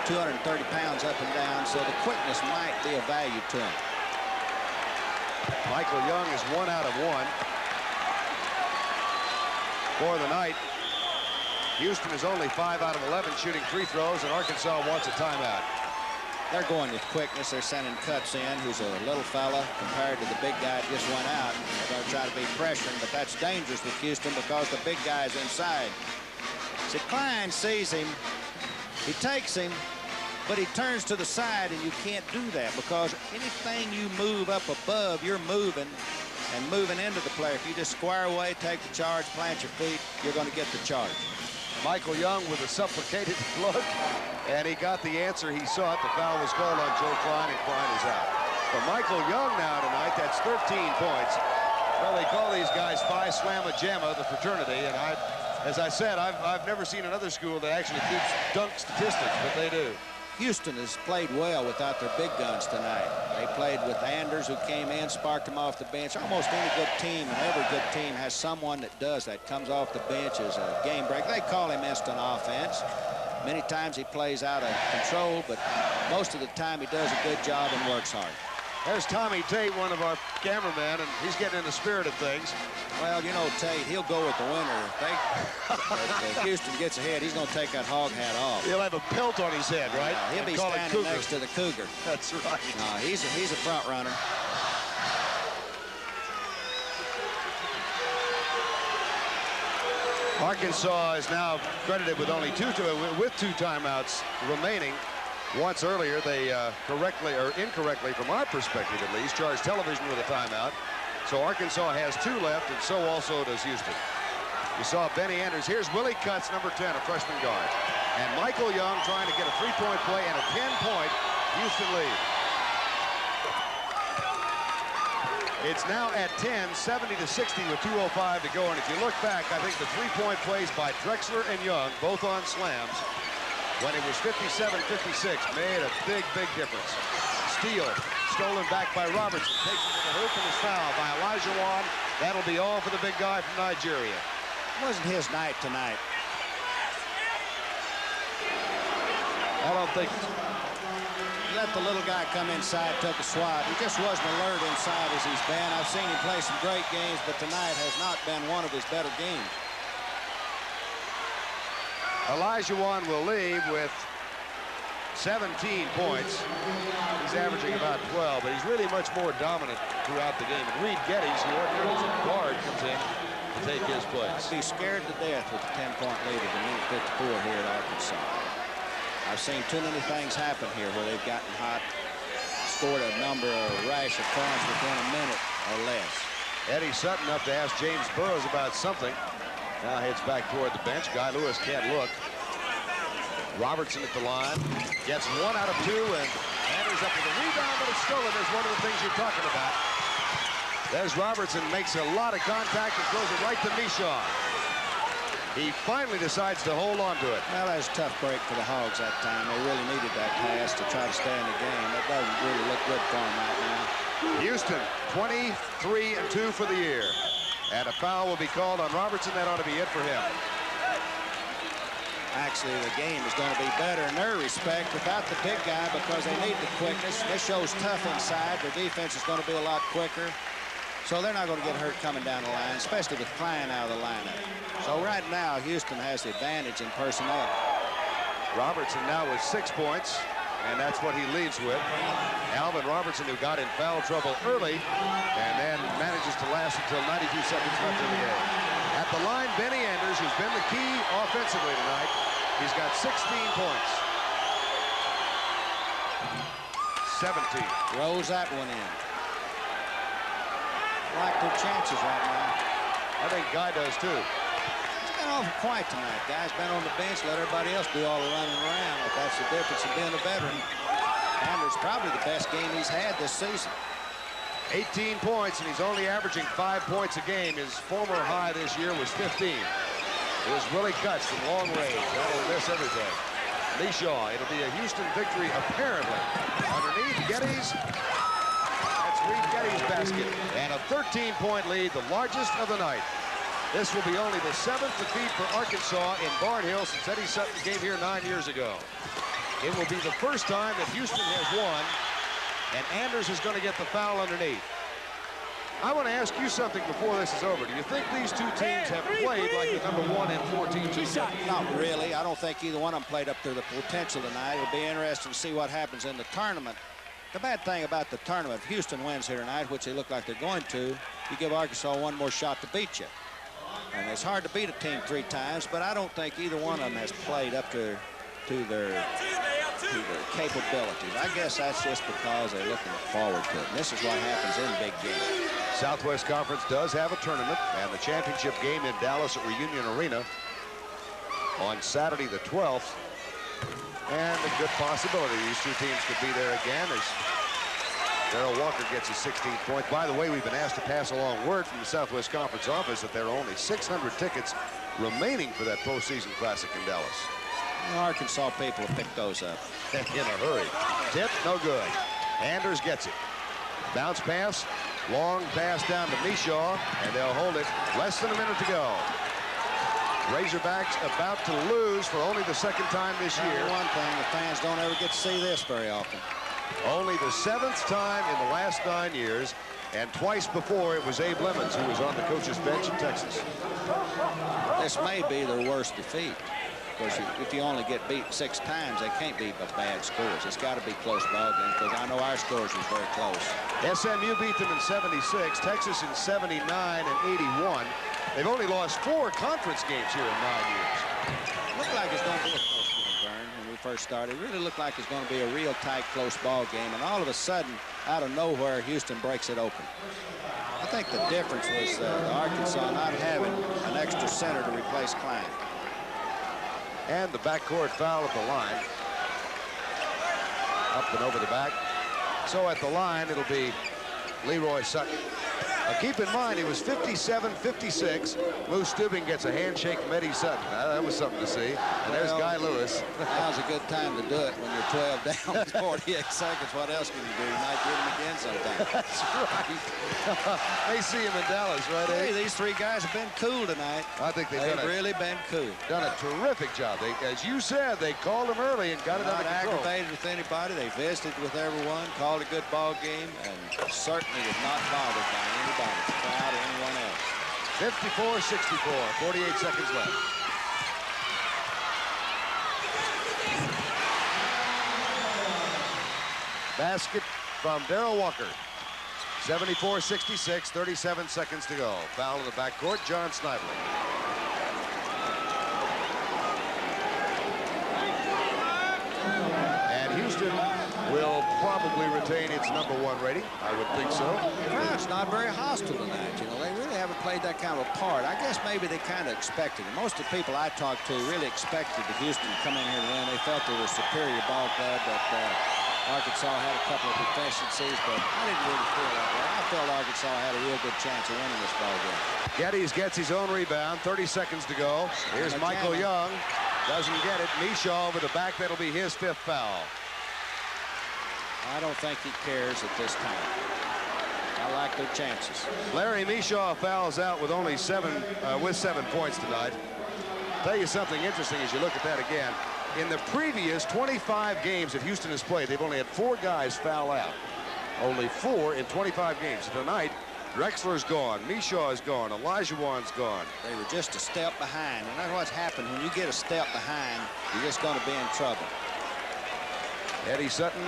230 pounds up and down, so the quickness might be of value to him. Michael Young is 1 out of 1 for the night. Houston is only 5 out of 11 shooting free throws, and Arkansas wants a timeout. They're going with quickness. They're sending Cuts in, who's a little fella compared to the big guy that just went out. They're going to try to be pressuring, but that's dangerous with Houston because the big guy is inside. See, Klein sees him. He takes him, but he turns to the side, and you can't do that because anything you move up above, you're moving and moving into the player. If you just square away, take the charge, plant your feet, you're going to get the charge. Michael Young with a supplicated look, and he got the answer he sought. The foul was called on Joe Klein, and Klein is out. For Michael Young now tonight, that's 13 points. Well, they call these guys Phi Slamma Jamma, the fraternity, and as I said, I've never seen another school that actually keeps dunk statistics, but they do. Houston has played well without their big guns tonight. They played with Anders, who came in, sparked him off the bench. Almost any good team, and every good team has someone that does that, comes off the bench as a game break. They call him instant offense. Many times he plays out of control, but most of the time he does a good job and works hard. There's Tommy Tate, one of our cameramen, and he's getting in the spirit of things. Well, you know, Tate, he'll go with the winner. If Houston gets ahead, he's going to take that hog hat off. He'll have a pelt on his head, right? He'll be standing next to the Cougar. That's right. He's a front runner. Arkansas is now credited with only with two timeouts remaining. Once earlier, they correctly or incorrectly, from our perspective at least, charged television with a timeout. So Arkansas has 2 left, and so also does Houston. You saw Benny Anders. Here's Willie Cuts, number 10, a freshman guard. And Michael Young trying to get a 3-point play and a 10-point Houston lead. It's now at 10, 70-60 with 2:05 to go. And if you look back, I think the 3-point plays by Drexler and Young, both on slams, when it was 57-56, made a big, big difference. Steal, stolen back by Robertson, takes it to the hoop and is fouled by Elijah Wan. That'll be all for the big guy from Nigeria. It wasn't his night tonight. I don't think. Let the little guy come inside, took a swat. He just wasn't alert inside as he's been. I've seen him play some great games, but tonight has not been one of his better games. Elijah Wan will leave with 17 points. He's averaging about 12, but he's really much more dominant throughout the game. And Reed Geddes, who ordinarily is a guard, comes in to take his place. I'd be scared to death with a 10-point lead at the minute 54 here at Arkansas. I've seen too many things happen here where they've gotten hot, scored a number of rash of points within a minute or less. Eddie Sutton up to ask James Burrows about something. Now heads back toward the bench. Guy Lewis can't look. Robertson at the line. Gets 1 out of 2, and Anders up with a rebound, but it's stolen. There's one of the things you're talking about. There's Robertson, makes a lot of contact and throws it right to Michon. He finally decides to hold on to it. Well, that was a tough break for the Hogs that time. They really needed that pass to try to stay in the game. That doesn't really look good for them right now. Houston, 23-2 for the year. And a foul will be called on Robertson. That ought to be it for him. Actually, the game is going to be better in their respect without the big guy because they need the quickness. This shows tough inside. Their defense is going to be a lot quicker. So they're not going to get hurt coming down the line, especially with Klein out of the lineup. So right now, Houston has the advantage in personnel. Robertson now with 6 points, and that's what he leads with. Alvin Robertson, who got in foul trouble early, and then manages to last until 92 seconds left in the game. At the line, Benny Anders, who's been the key offensively tonight. He's got 16 points. 17. Rolls that one in. Like their chances right now. I think Guy does too. He's got been awful quiet tonight. Guys been on the bench, let everybody else do all the running around. If that's the difference of being a veteran. Anders probably the best game he's had this season. 18 points, and he's only averaging 5 points a game. His former high this year was 15. It was Willie Cutts from long range. That'll miss everything. Mishaw, it'll be a Houston victory, apparently. Underneath, Geddes. That's Reed Geddes' basket. And a 13-point lead, the largest of the night. This will be only the 7th defeat for Arkansas in Barnhill since Eddie Sutton came here 9 years ago. It will be the first time that Houston has won, and Anders is going to get the foul underneath. I want to ask you something before this is over. Do you think these two teams have played like the number 1 and 4 teams? Not really. I don't think either one of them played up to the potential tonight. It'll be interesting to see what happens in the tournament. The bad thing about the tournament, if Houston wins here tonight, which they look like they're going to, you give Arkansas one more shot to beat you. And it's hard to beat a team 3 times, but I don't think either one of them has played up to their capabilities. I guess that's just because they're looking forward to it. And this is what happens in big games. Southwest Conference does have a tournament, and the championship game in Dallas at Reunion Arena on Saturday the 12th. And a good possibility these two teams could be there again as Darrell Walker gets his 16th point. By the way, we've been asked to pass along word from the Southwest Conference office that there are only 600 tickets remaining for that postseason classic in Dallas. The Arkansas people will pick those up. In a hurry. Tip, no good. Anders gets it. Bounce pass, long pass down to Mishaw, and they'll hold it. Less than a minute to go. Razorbacks about to lose for only the 2nd time this year. One thing, the fans don't ever get to see this very often. Only the 7th time in the last 9 years, and twice before it was Abe Lemons who was on the coach's bench in Texas. This may be their worst defeat. Because if you only get beat 6 times, they can't beat by bad scores. It's got to be close ball games, because I know our scores was very close. SMU beat them in 76, Texas in 79 and 81. They've only lost 4 conference games here in 9 years. Looked like it's going to be a close game, Vern, when we first started. It really looked like it's going to be a real tight, close ball game, and all of a sudden, out of nowhere, Houston breaks it open. I think the difference was Arkansas not having an extra center to replace Klein. And the backcourt foul at the line. Up and over the back. So at the line, it'll be Leroy Sutton. Keep in mind, he was 57-56. Lou Stubing gets a handshake from Eddie Sutton. That was something to see. And there's Guy Lewis. Now's a good time to do it when you're 12 down with 48 seconds. What else can you do? You might get him again sometime. That's right. They see him in Dallas, right, Eddie? Hey, these 3 guys have been cool tonight. I think they've really been cool. Done a terrific job. They, as you said, they called him early and got it under control. Not aggravated with anybody. They visited with everyone, called a good ball game, and certainly was not bothered by anybody, the crowd or anyone else. 54-64, 48 seconds left. Basket from Darrell Walker. 74-66, 37 seconds to go. Foul in the backcourt, John Snively. And Houston will probably retain its #1 rating. I would think so. The crowd's not very hostile tonight. You know, they really haven't played that kind of a part. I guess maybe they kind of expected it. Most of the people I talked to really expected the Houston to come in here to win. They felt they were a superior ball club, but Arkansas had a couple of deficiencies, but I didn't really feel that way. I felt Arkansas had a real good chance of winning this ball game. Geddes gets his own rebound. 30 seconds to go. Here's Michael Young. Doesn't get it. Mishaw over the back. That'll be his 5th foul. I don't think he cares at this time. I like their chances. Larry Mishaw fouls out with only 7 points tonight. Tell you something interesting as you look at that again. In the previous 25 games that Houston has played, they've only had 4 guys foul out. Only 4 in 25 games. Tonight, Drexler's gone, Mishaw is gone, Olajuwon's gone. They were just a step behind, and that's what's happened. When you get a step behind, you're just going to be in trouble. Eddie Sutton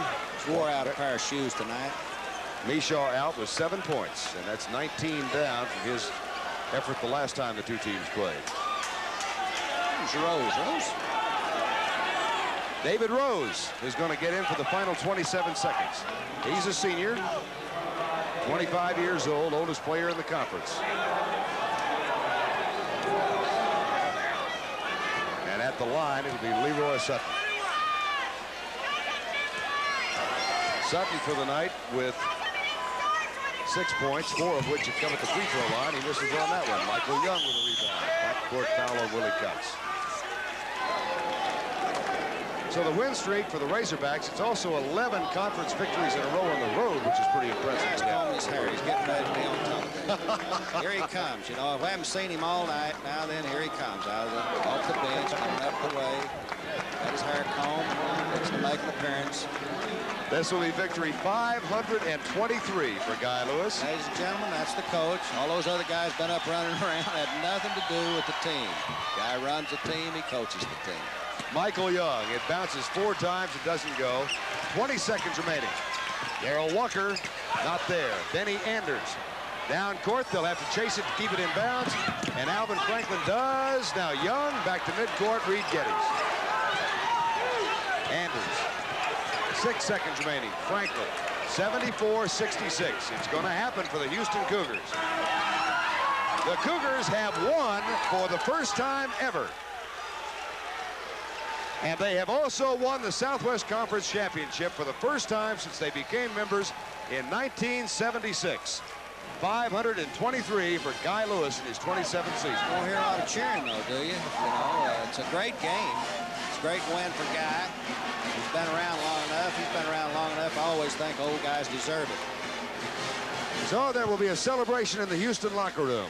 wore out a pair of shoes tonight. Mishaw out with 7 points, and that's 19 down from his effort the last time the two teams played. Who's Rose? David Rose is going to get in for the final 27 seconds. He's a senior, 25 years old, oldest player in the conference. the line, it'll be Leroy Sutton. Sutton for the night with 6 points, 4 of which have come at the free throw line. He misses on that one. Michael Young with a rebound. Backcourt foul on Willie Cutts. So the win streak for the Razorbacks, it's also 11 conference victories in a row on the road, which is pretty impressive. He's combing his hair. He's getting ready to be on top of it. Here he comes. You know, if I haven't seen him all night, now then here he comes off the bench, coming up the way. Got his hair combed, looks to make an appearance. This will be victory 523 for Guy Lewis. Ladies and gentlemen, that's the coach. All those other guys been up running around, had nothing to do with the team. Guy runs the team, he coaches the team. Michael Young, it bounces 4 times, it doesn't go. 20 seconds remaining. Darrell Walker, not there. Benny Anders, down court, they'll have to chase it to keep it in bounds, and Alvin Franklin does. Now Young, back to midcourt, Reed Geddes. Anders, 6 seconds remaining. Franklin, 74-66. It's going to happen for the Houston Cougars. The Cougars have won for the first time ever. And they have also won the Southwest Conference Championship for the first time since they became members in 1976. 523 for Guy Lewis in his 27th season. You don't hear a lot of cheering, though, do you? You know, it's a great game. It's a great win for Guy. He's been around long enough. He's been around long enough. I always think old guys deserve it. So there will be a celebration in the Houston locker room.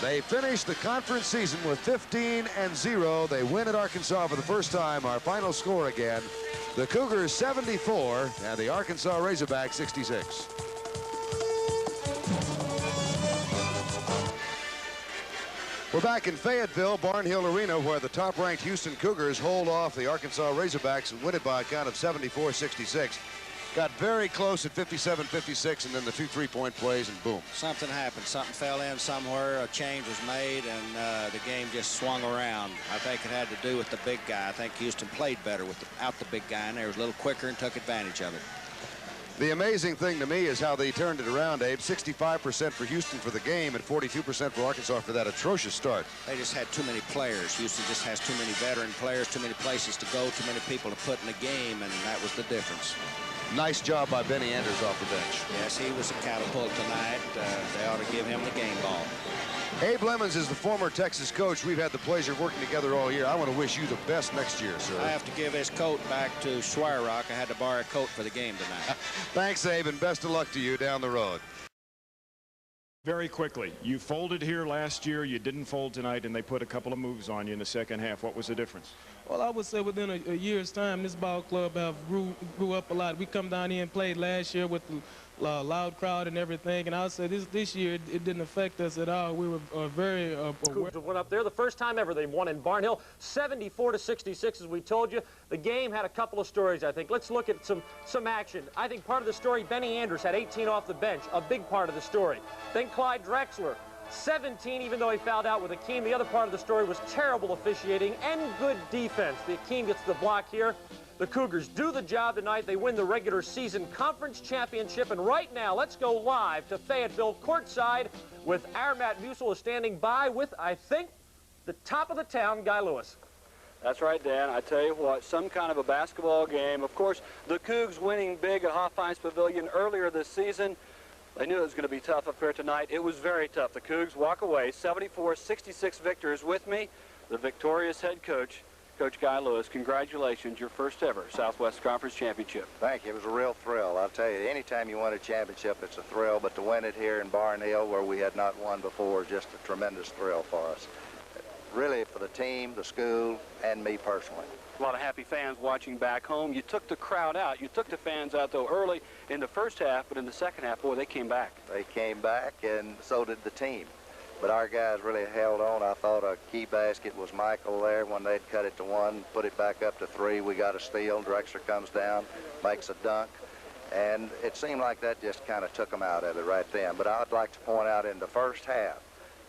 They finished the conference season with 15-0. They win at Arkansas for the first time. Our final score again, the Cougars 74 and the Arkansas Razorbacks 66. We're back in Fayetteville, Barnhill Arena, where the top-ranked Houston Cougars hold off the Arkansas Razorbacks and win it by a count of 74-66. Got very close at 57-56, and then the 2 3-point plays, and boom. Something happened. Something fell in somewhere. A change was made, and the game just swung around. I think it had to do with the big guy. I think Houston played better without the big guy, and they was a little quicker and took advantage of it. The amazing thing to me is how they turned it around, Abe. 65% for Houston for the game and 42% for Arkansas for that atrocious start. They just had too many players. Houston just has too many veteran players, too many places to go, too many people to put in the game, and that was the difference. Nice job by Benny Anders off the bench. Yes, he was a catapult tonight. They ought to give him the game ball. Abe Lemons is the former Texas coach. We've had the pleasure of working together all year. I want to wish you the best next year, sir. I have to give his coat back to Schweirach. I had to borrow a coat for the game tonight. Thanks, Abe, and best of luck to you down the road. Very quickly, you folded here last year, you didn't fold tonight, and they put a couple of moves on you in the second half. What was the difference? Well, I would say within a year's time, this ball club have grew up a lot. We come down here and played last year with the loud crowd and everything, and I would say this year it didn't affect us at all. We were very aware. Cougars went up there the first time ever they won in Barnhill, 74-66, as we told you. The game had a couple of stories, I think. Let's look at some action. I think part of the story, Benny Anders had 18 off the bench, a big part of the story. Then Clyde Drexler, 17, even though he fouled out with Akeem. The other part of the story was terrible officiating and good defense. The Akeem gets the block here. The Cougars do the job tonight. They win the regular season conference championship. And right now, let's go live to Fayetteville courtside with our Matt Musil is standing by with, I think, the top of the town, Guy Lewis. That's right, Dan. I tell you what, some kind of a basketball game. Of course, the Cougs winning big at Hofheinz Pavilion earlier this season. They knew it was going to be tough up here tonight. It was very tough. The Cougs walk away 74-66 victors. With me, the victorious head coach, Coach Guy Lewis. Congratulations, your first ever Southwest Conference Championship. Thank you. It was a real thrill. I'll tell you, anytime you win a championship, it's a thrill, but to win it here in Barnhill, where we had not won before, is just a tremendous thrill for us. Really for the team, the school, and me personally. A lot of happy fans watching back home. You took the crowd out. You took the fans out, though, early in the first half, but in the second half, boy, they came back. They came back, and so did the team. But our guys really held on. I thought a key basket was Michael there when they'd cut it to 1, put it back up to 3. We got a steal. Drexler comes down, makes a dunk. And it seemed like that just kind of took them out of it right then. But I'd like to point out in the first half,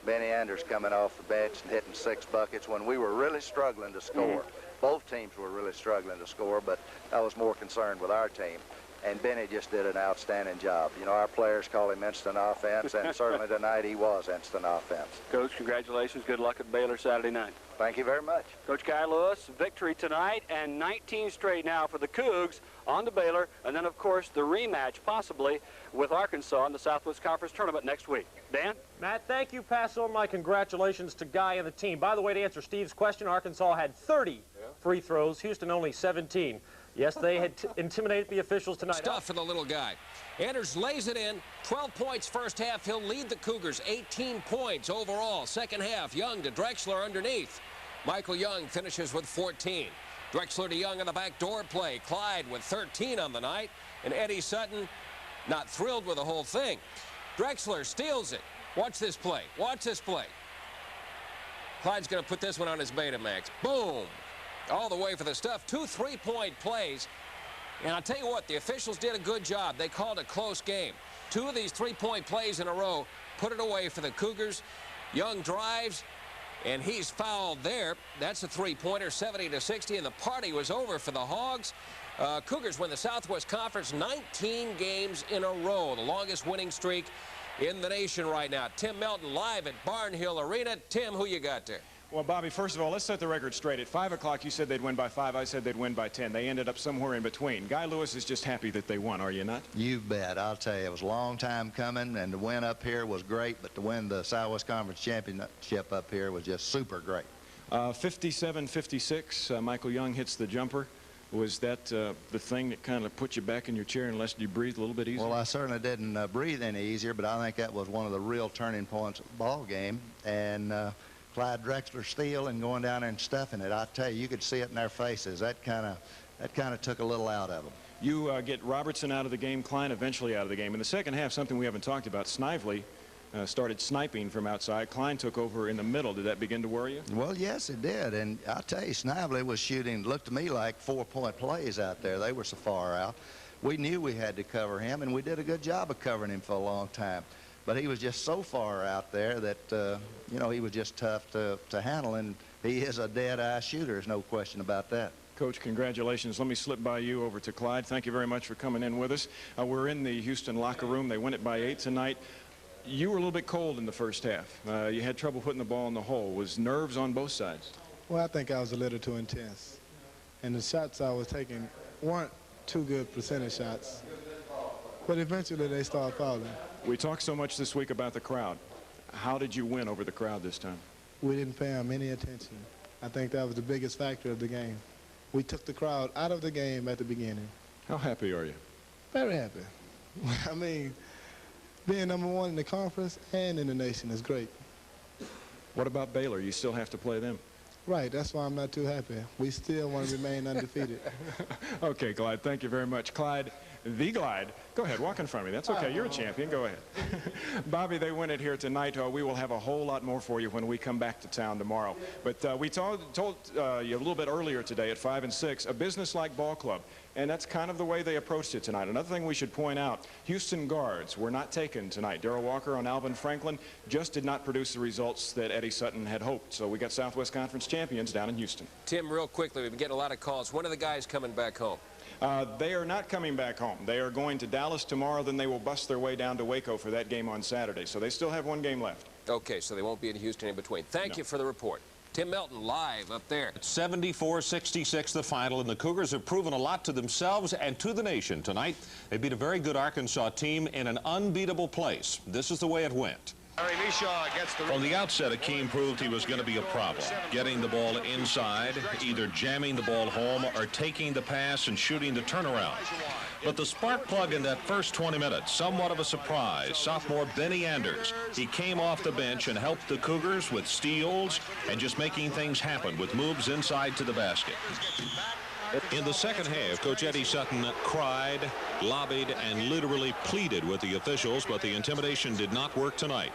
Benny Anders coming off the bench and hitting 6 buckets when we were really struggling to score. Both teams were really struggling to score, but I was more concerned with our team. and Benny just did an outstanding job. You know, our players call him instant offense, and certainly tonight he was instant offense. Coach, congratulations. Good luck at Baylor Saturday night. Thank you very much. Coach Guy Lewis, victory tonight and 19 straight now for the Cougs on to Baylor, and then, of course, the rematch possibly with Arkansas in the Southwest Conference Tournament next week. Dan? Matt, thank you. Pass on my congratulations to Guy and the team. By the way, to answer Steve's question, Arkansas had 30 free throws, Houston only 17. Yes, they had intimidated the officials tonight. Stuff for the little guy. Anders lays it in. 12 points first half. He'll lead the Cougars. 18 points overall. Second half, Young to Drexler underneath. Michael Young finishes with 14. Drexler to Young on the backdoor play. Clyde with 13 on the night. And Eddie Sutton not thrilled with the whole thing. Drexler steals it. Watch this play. Watch this play. Clyde's going to put this one on his Betamax. Boom. All the way for the stuff. 2 3-point plays. And I'll tell you what, the officials did a good job. They called a close game. 2 of these 3-point plays in a row put it away for the Cougars. Young drives, and he's fouled there. That's a 3-pointer, 70-60, and the party was over for the Hogs. Cougars win the Southwest Conference 19 games in a row, the longest winning streak in the nation right now. Tim Melton live at Barnhill Arena. Tim, who you got there? Well, Bobby, first of all, let's set the record straight. At 5 o'clock, you said they'd win by 5. I said they'd win by 10. They ended up somewhere in between. Guy Lewis is just happy that they won, are you not? You bet. I'll tell you, it was a long time coming, and the win up here was great, but to win the Southwest Conference Championship up here was just super great. 57-56, Michael Young hits the jumper. Was that the thing that kind of put you back in your chair and let you breathe a little bit easier? Well, I certainly didn't breathe any easier, but I think that was one of the real turning points of the ball game. And Clyde Drexler steal and going down there and stuffing it. I tell you, you could see it in their faces. That kind of took a little out of them. You get Robertson out of the game, Klein eventually out of the game. In the second half, something we haven't talked about, Snively started sniping from outside. Klein took over in the middle. Did that begin to worry you? Well, yes, it did. And I'll tell you, Snively was shooting, looked to me like 4-point plays out there. They were so far out. We knew we had to cover him, and we did a good job of covering him for a long time. But he was just so far out there that, you know, he was just tough to handle. And he is a dead-eye shooter. There's no question about that. Coach, congratulations. Let me slip by you over to Clyde. Thank you very much for coming in with us. We're in the Houston locker room. They win it by 8 tonight. You were a little bit cold in the first half. You had trouble putting the ball in the hole. Was nerves on both sides? Well, I think I was a little too intense. And the shots I was taking weren't too good percentage shots. But eventually they started falling. We talked so much this week about the crowd. How did you win over the crowd this time? We didn't pay them any attention. I think that was the biggest factor of the game. We took the crowd out of the game at the beginning. How happy are you? Very happy. I mean, being #1 in the conference and in the nation is great. What about Baylor? You still have to play them. Right, that's why I'm not too happy. We still want to remain undefeated. Okay, Clyde, thank you very much. Clyde, the Glide. Go ahead, walk in front of me. That's okay, you're a champion, go ahead. Bobby, they win it here tonight. We will have a whole lot more for you when we come back to town tomorrow. But we told you a little bit earlier today at 5 and 6, a business-like ball club. And that's kind of the way they approached it tonight. Another thing we should point out, Houston guards were not taken tonight. Darrell Walker on Alvin Franklin just did not produce the results that Eddie Sutton had hoped. So we got Southwest Conference champions down in Houston. Tim, real quickly, we've been getting a lot of calls. When are the guys coming back home? They are not coming back home. They are going to Dallas tomorrow, then they will bust their way down to Waco for that game on Saturday. So they still have one game left. Okay, so they won't be in Houston in between. Thank you for the report. Tim Melton live up there. 74-66 the final, and the Cougars have proven a lot to themselves and to the nation tonight. They beat a very good Arkansas team in an unbeatable place. This is the way it went. From the outset, Akeem proved he was going to be a problem, getting the ball inside, either jamming the ball home or taking the pass and shooting the turnaround. But the spark plug in that first 20 minutes, somewhat of a surprise, sophomore Benny Anders. He came off the bench and helped the Cougars with steals and just making things happen with moves inside to the basket. In the second half, Coach Eddie Sutton cried, lobbied, and literally pleaded with the officials, but the intimidation did not work tonight.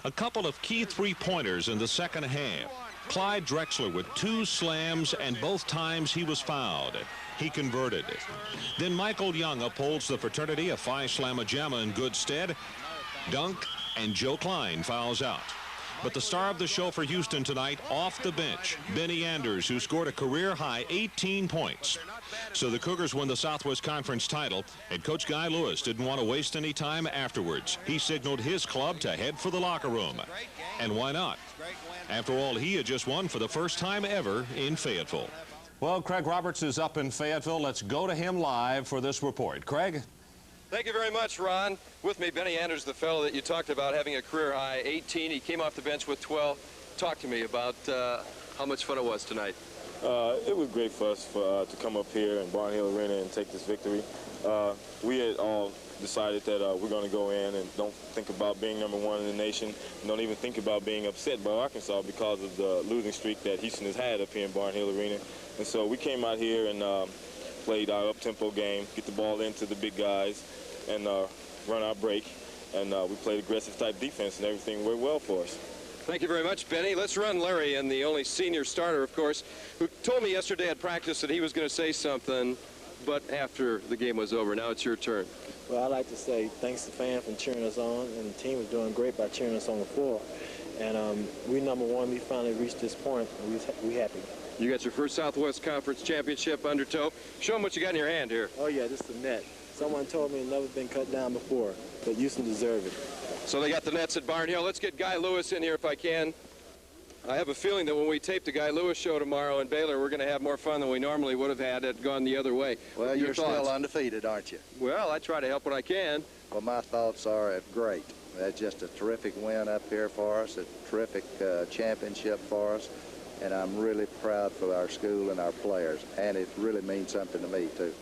A couple of key three-pointers in the second half. Clyde Drexler with 2 slams, and both times he was fouled. He converted. Then Michael Young upholds the fraternity, a 5-slamma jamma in good stead. Dunk, and Joe Klein fouls out. But the star of the show for Houston tonight, off the bench, Benny Anders, who scored a career-high 18 points. So the Cougars won the Southwest Conference title, and Coach Guy Lewis didn't want to waste any time afterwards. He signaled his club to head for the locker room. And why not? After all, he had just won for the first time ever in Fayetteville. Well, Craig Roberts is up in Fayetteville. Let's go to him live for this report. Craig? Thank you very much, Ron. With me, Benny Anders, the fellow that you talked about having a career-high 18. He came off the bench with 12. Talk to me about how much fun it was tonight. It was great for us to come up here in Barnhill Arena and take this victory. We had all decided that we're going to go in and don't think about being #1 in the nation. Don't even think about being upset by Arkansas because of the losing streak that Houston has had up here in Barnhill Arena. And so we came out here and played our up-tempo game, get the ball into the big guys, and run our break. And we played aggressive type defense, and everything worked well for us. Thank you very much, Benny. Let's run Larry, and the only senior starter, of course, who told me yesterday at practice that he was going to say something, but after the game was over. Now it's your turn. Well, I'd like to say thanks to fans for cheering us on, and the team was doing great by cheering us on the floor. And we #1. We finally reached this point, and we happy. You got your first Southwest Conference championship under tow. Show them what you got in your hand here. Oh, yeah, this is the net. Someone told me it never been cut down before, but Houston deserved it. So they got the nets at Barnhill. Let's get Guy Lewis in here if I can. I have a feeling that when we tape the Guy Lewis show tomorrow in Baylor, we're going to have more fun than we normally would have had had gone the other way. Well, you're still undefeated, aren't you? Well, I try to help when I can. Well, my thoughts are great. That's just a terrific win up here for us, a terrific championship for us, and I'm really proud for our school and our players, and it really means something to me, too.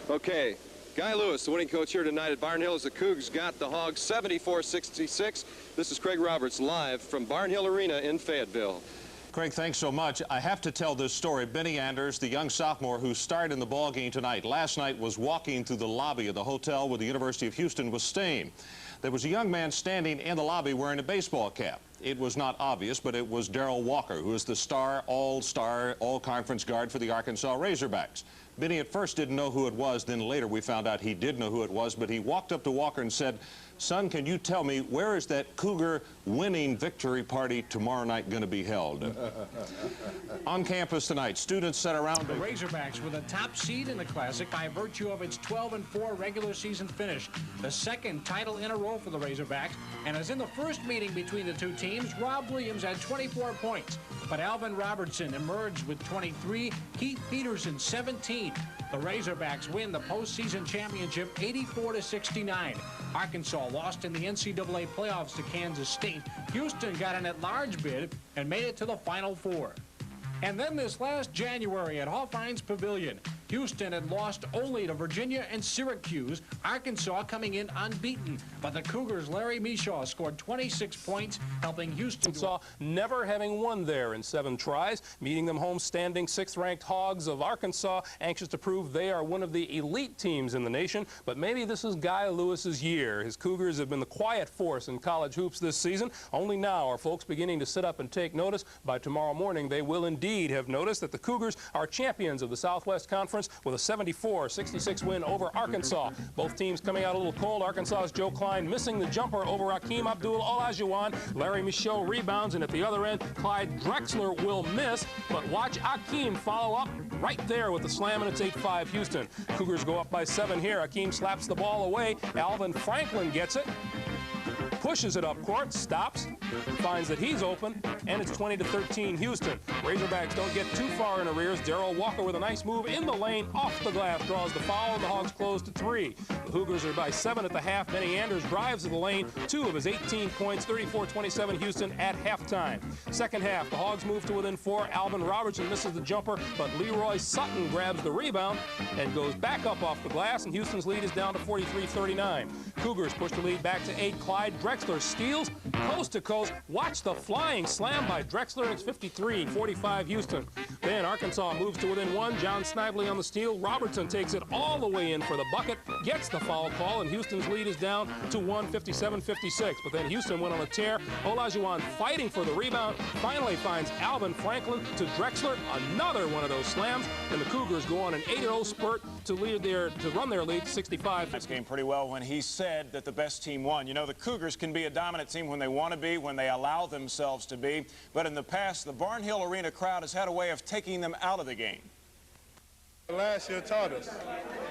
Okay. Guy Lewis, the winning coach here tonight at Barnhill, as the Cougs got the Hogs 74-66. This is Craig Roberts live from Barnhill Arena in Fayetteville. Craig, thanks so much. I have to tell this story. Benny Anders, the young sophomore who starred in the ball game tonight, last night was walking through the lobby of the hotel where the University of Houston was staying. There was a young man standing in the lobby wearing a baseball cap. It was not obvious, but it was Darrell Walker, who is the all-star, all-conference guard for the Arkansas Razorbacks. Benny at first didn't know who it was, then later we found out he did know who it was, but he walked up to Walker and said, "Son, can you tell me where is that Cougar winning victory party tomorrow night going to be held?" On campus tonight, students sat around. The Razorbacks with a top seed in the Classic by virtue of its 12-4 regular season finish. The second title in a row for the Razorbacks. And as in the first meeting between the two teams, Rob Williams had 24 points. But Alvin Robertson emerged with 23, Keith Peterson 17. The Razorbacks win the postseason championship 84-69. Arkansas lost in the NCAA playoffs to Kansas State. Houston got an at-large bid and made it to the Final Four. And then this last January at Hofheinz Pavilion, Houston had lost only to Virginia and Syracuse, Arkansas coming in unbeaten. But the Cougars' Larry Mishaw scored 26 points, helping Houston. Arkansas never having won there in 7 tries, meeting them home-standing 6th-ranked Hogs of Arkansas, anxious to prove they are one of the elite teams in the nation. But maybe this is Guy Lewis's year. His Cougars have been the quiet force in college hoops this season. Only now are folks beginning to sit up and take notice. By tomorrow morning, they will indeed have noticed that the Cougars are champions of the Southwest Conference with a 74-66 win over Arkansas. Both teams coming out a little cold. Arkansas's Joe Klein missing the jumper over Akeem Abdul-Olajuwon. Larry Michaud rebounds, and at the other end, Clyde Drexler will miss. But watch Akeem follow up right there with the slam, and it's 8-5 Houston. Cougars go up by 7 here. Akeem slaps the ball away. Alvin Franklin gets it. Pushes it up court, stops, finds that he's open, and it's 20-13 Houston. Razorbacks don't get too far in arrears. Darrell Walker with a nice move in the lane, off the glass, draws the foul, and the Hogs close to 3. The Cougars are by 7 at the half. Benny Anders drives to the lane, 2 of his 18 points, 34-27 Houston at halftime. Second half, the Hogs move to within 4. Alvin Robertson misses the jumper, but Leroy Sutton grabs the rebound and goes back up off the glass, and Houston's lead is down to 43-39. Cougars push the lead back to 8. Clyde Drexler steals coast to coast. Watch the flying slam by Drexler, and it's 53-45 Houston. Then Arkansas moves to within 1. John Snively on the steal. Robertson takes it all the way in for the bucket, gets the foul call, and Houston's lead is down to 1, 57-56. But then Houston went on a tear. Olajuwon fighting for the rebound, finally finds Alvin Franklin to Drexler. Another one of those slams, and the Cougars go on an 8-0 spurt to run their lead to 65. This game pretty well when he said that the best team won. You know, the Cougars can can be a dominant team when they want to be, when they allow themselves to be. But in the past, the Barnhill Arena crowd has had a way of taking them out of the game. Last year taught us.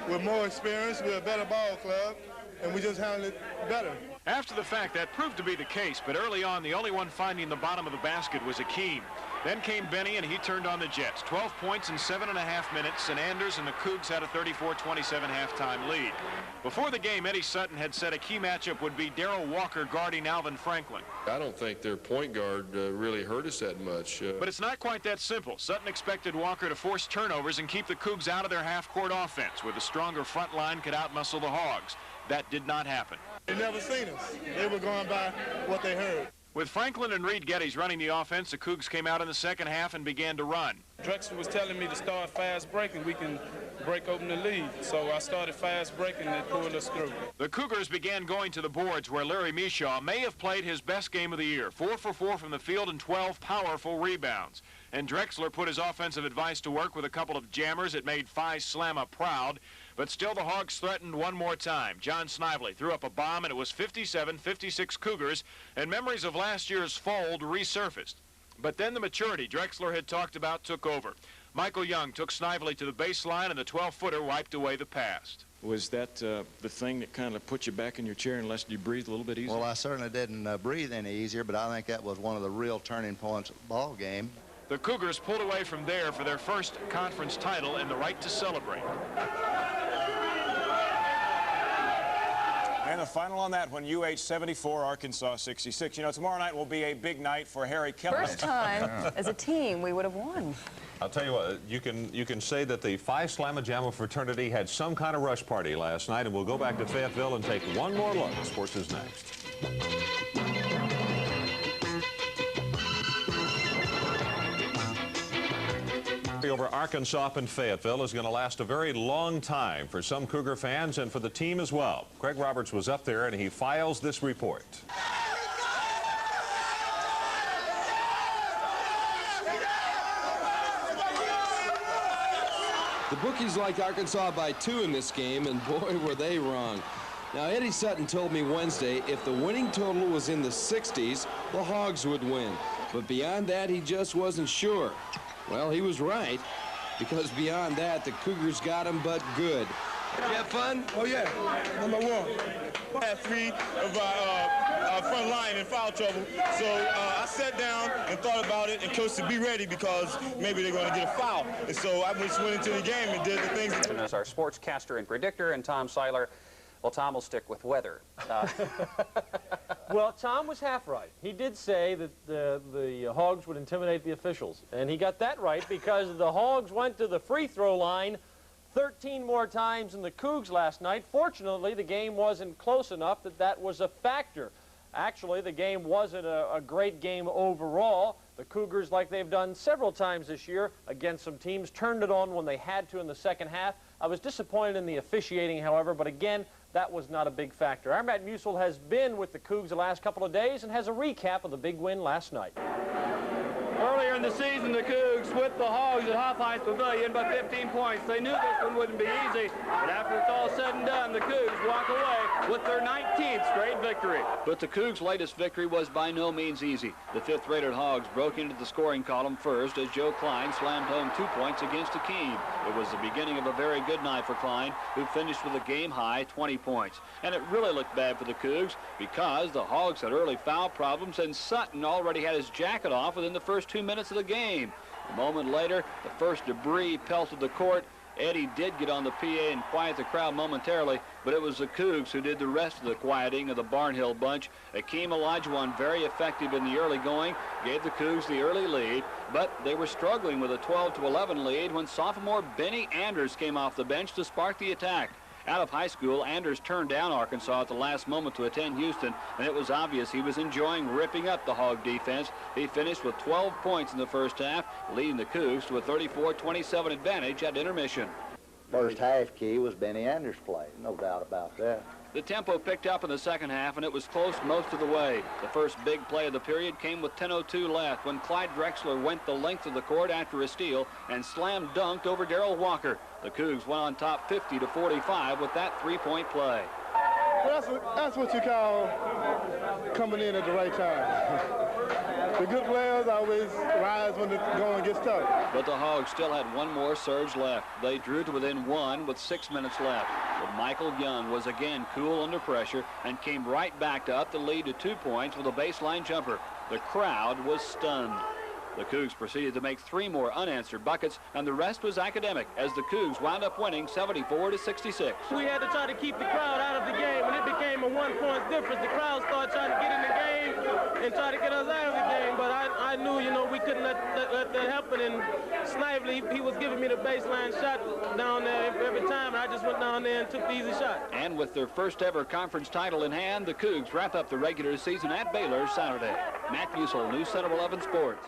We're more experienced, we're a better ball club, and we just handle it better. After the fact, that proved to be the case, but early on, the only one finding the bottom of the basket was Akeem. Then came Benny, and he turned on the Jets. 12 points in 7.5 minutes, and Anders and the Cougs had a 34-27 halftime lead. Before the game, Eddie Sutton had said a key matchup would be Darrell Walker guarding Alvin Franklin. I don't think their point guard really hurt us that much. But it's not quite that simple. Sutton expected Walker to force turnovers and keep the Cougs out of their half-court offense, where the stronger front line could outmuscle the Hogs. That did not happen. They never seen us. They were going by what they heard. With Franklin and Reed Geddes running the offense, the Cougs came out in the second half and began to run. Drexler was telling me to start fast breaking. We can break open the lead. So I started fast breaking and it pulled us through. The Cougars began going to the boards where Larry Mishaw may have played his best game of the year. 4 for 4 from the field and 12 powerful rebounds. And Drexler put his offensive advice to work with a couple of jammers. It made Phi Slamma proud. But still the Hogs threatened one more time. John Snively threw up a bomb, and it was 57-56 Cougars, and memories of last year's fold resurfaced. But then the maturity Drexler had talked about took over. Michael Young took Snively to the baseline, and the 12-footer wiped away the past. Was that the thing that kind of put you back in your chair and let you breathe a little bit easier? Well, I certainly didn't breathe any easier, but I think that was one of the real turning points of the ball game. The Cougars pulled away from there for their first conference title and the right to celebrate. And the final on that one, UH 74, Arkansas 66. You know, tomorrow night will be a big night for Harry Kelly. First time as a team we would have won. I'll tell you what, you can say that the Phi Slamma Jamma fraternity had some kind of rush party last night, and we'll go back to Fayetteville and take one more look. Sports is next. Over Arkansas up in Fayetteville is going to last a very long time for some Cougar fans and for the team as well. Craig Roberts was up there and he files this report. The bookies like Arkansas by 2 in this game, and boy were they wrong. Now Eddie Sutton told me Wednesday if the winning total was in the 60s, the Hogs would win. But beyond that, he just wasn't sure. Well, he was right, because beyond that, the Cougars got him but good. You have fun? Oh, yeah. Number 1. I had 3 of our front line in foul trouble. So I sat down and thought about it and coach said, be ready because maybe they're going to get a foul. And so I just went into the game and did the things. As our sportscaster and predictor, and Tom Seiler, well, Tom will stick with weather. Well, Tom was half right. He did say that the Hogs would intimidate the officials, and he got that right because the Hogs went to the free throw line 13 more times than the Cougs last night. Fortunately, the game wasn't close enough that was a factor. Actually, the game wasn't a great game overall. The Cougars, like they've done several times this year against some teams, turned it on when they had to in the second half. I was disappointed in the officiating, however, but again, that was not a big factor. Our Matt Musil has been with the Cougs the last couple of days and has a recap of the big win last night. Earlier in the season, the Cougs whipped the Hogs at Hofheinz Pavilion by 15 points. They knew this one wouldn't be easy, but after it's all said and done, the Cougs walk away with their 19th straight victory. But the Cougs' latest victory was by no means easy. The 5th-rated Hogs broke into the scoring column first as Joe Klein slammed home 2 points against Akeem. It was the beginning of a very good night for Klein, who finished with a game-high 20 points. And it really looked bad for the Cougs because the Hogs had early foul problems and Sutton already had his jacket off within the first 2 minutes of the game. A moment later, the first debris pelted the court. Eddie did get on the PA and quiet the crowd momentarily, but it was the Cougs who did the rest of the quieting of the Barnhill bunch. Akeem Olajuwon, very effective in the early going, gave the Cougs the early lead, but they were struggling with a 12-11 lead when sophomore Benny Anders came off the bench to spark the attack. Out of high school, Anders turned down Arkansas at the last moment to attend Houston, and it was obvious he was enjoying ripping up the Hog defense. He finished with 12 points in the first half, leading the Cougs to a 34-27 advantage at intermission. First half key was Benny Anders' play, no doubt about that. The tempo picked up in the second half, and it was close most of the way. The first big play of the period came with 10:02 left when Clyde Drexler went the length of the court after a steal and slam dunked over Darrell Walker. The Cougs went on top 50-45 with that 3-point play. Well, that's what you call coming in at the right time. The good players always rise when the going gets tough. But the Hogs still had one more surge left. They drew to within one with 6 minutes left. But Michael Young was again cool under pressure and came right back to up the lead to 2 points with a baseline jumper. The crowd was stunned. The Cougs proceeded to make 3 more unanswered buckets, and the rest was academic as the Cougs wound up winning 74-66. We had to try to keep the crowd out of the game, and it became a 1-point difference. The crowd started trying to get in the game and try to get us out of the game, but I knew, you know, we couldn't let that happen, and Snively, he was giving me the baseline shot down there every time, and I just went down there and took the easy shot. And with their first ever conference title in hand, the Cougs wrap up the regular season at Baylor Saturday. Matt Bussell, News Center 11 Sports.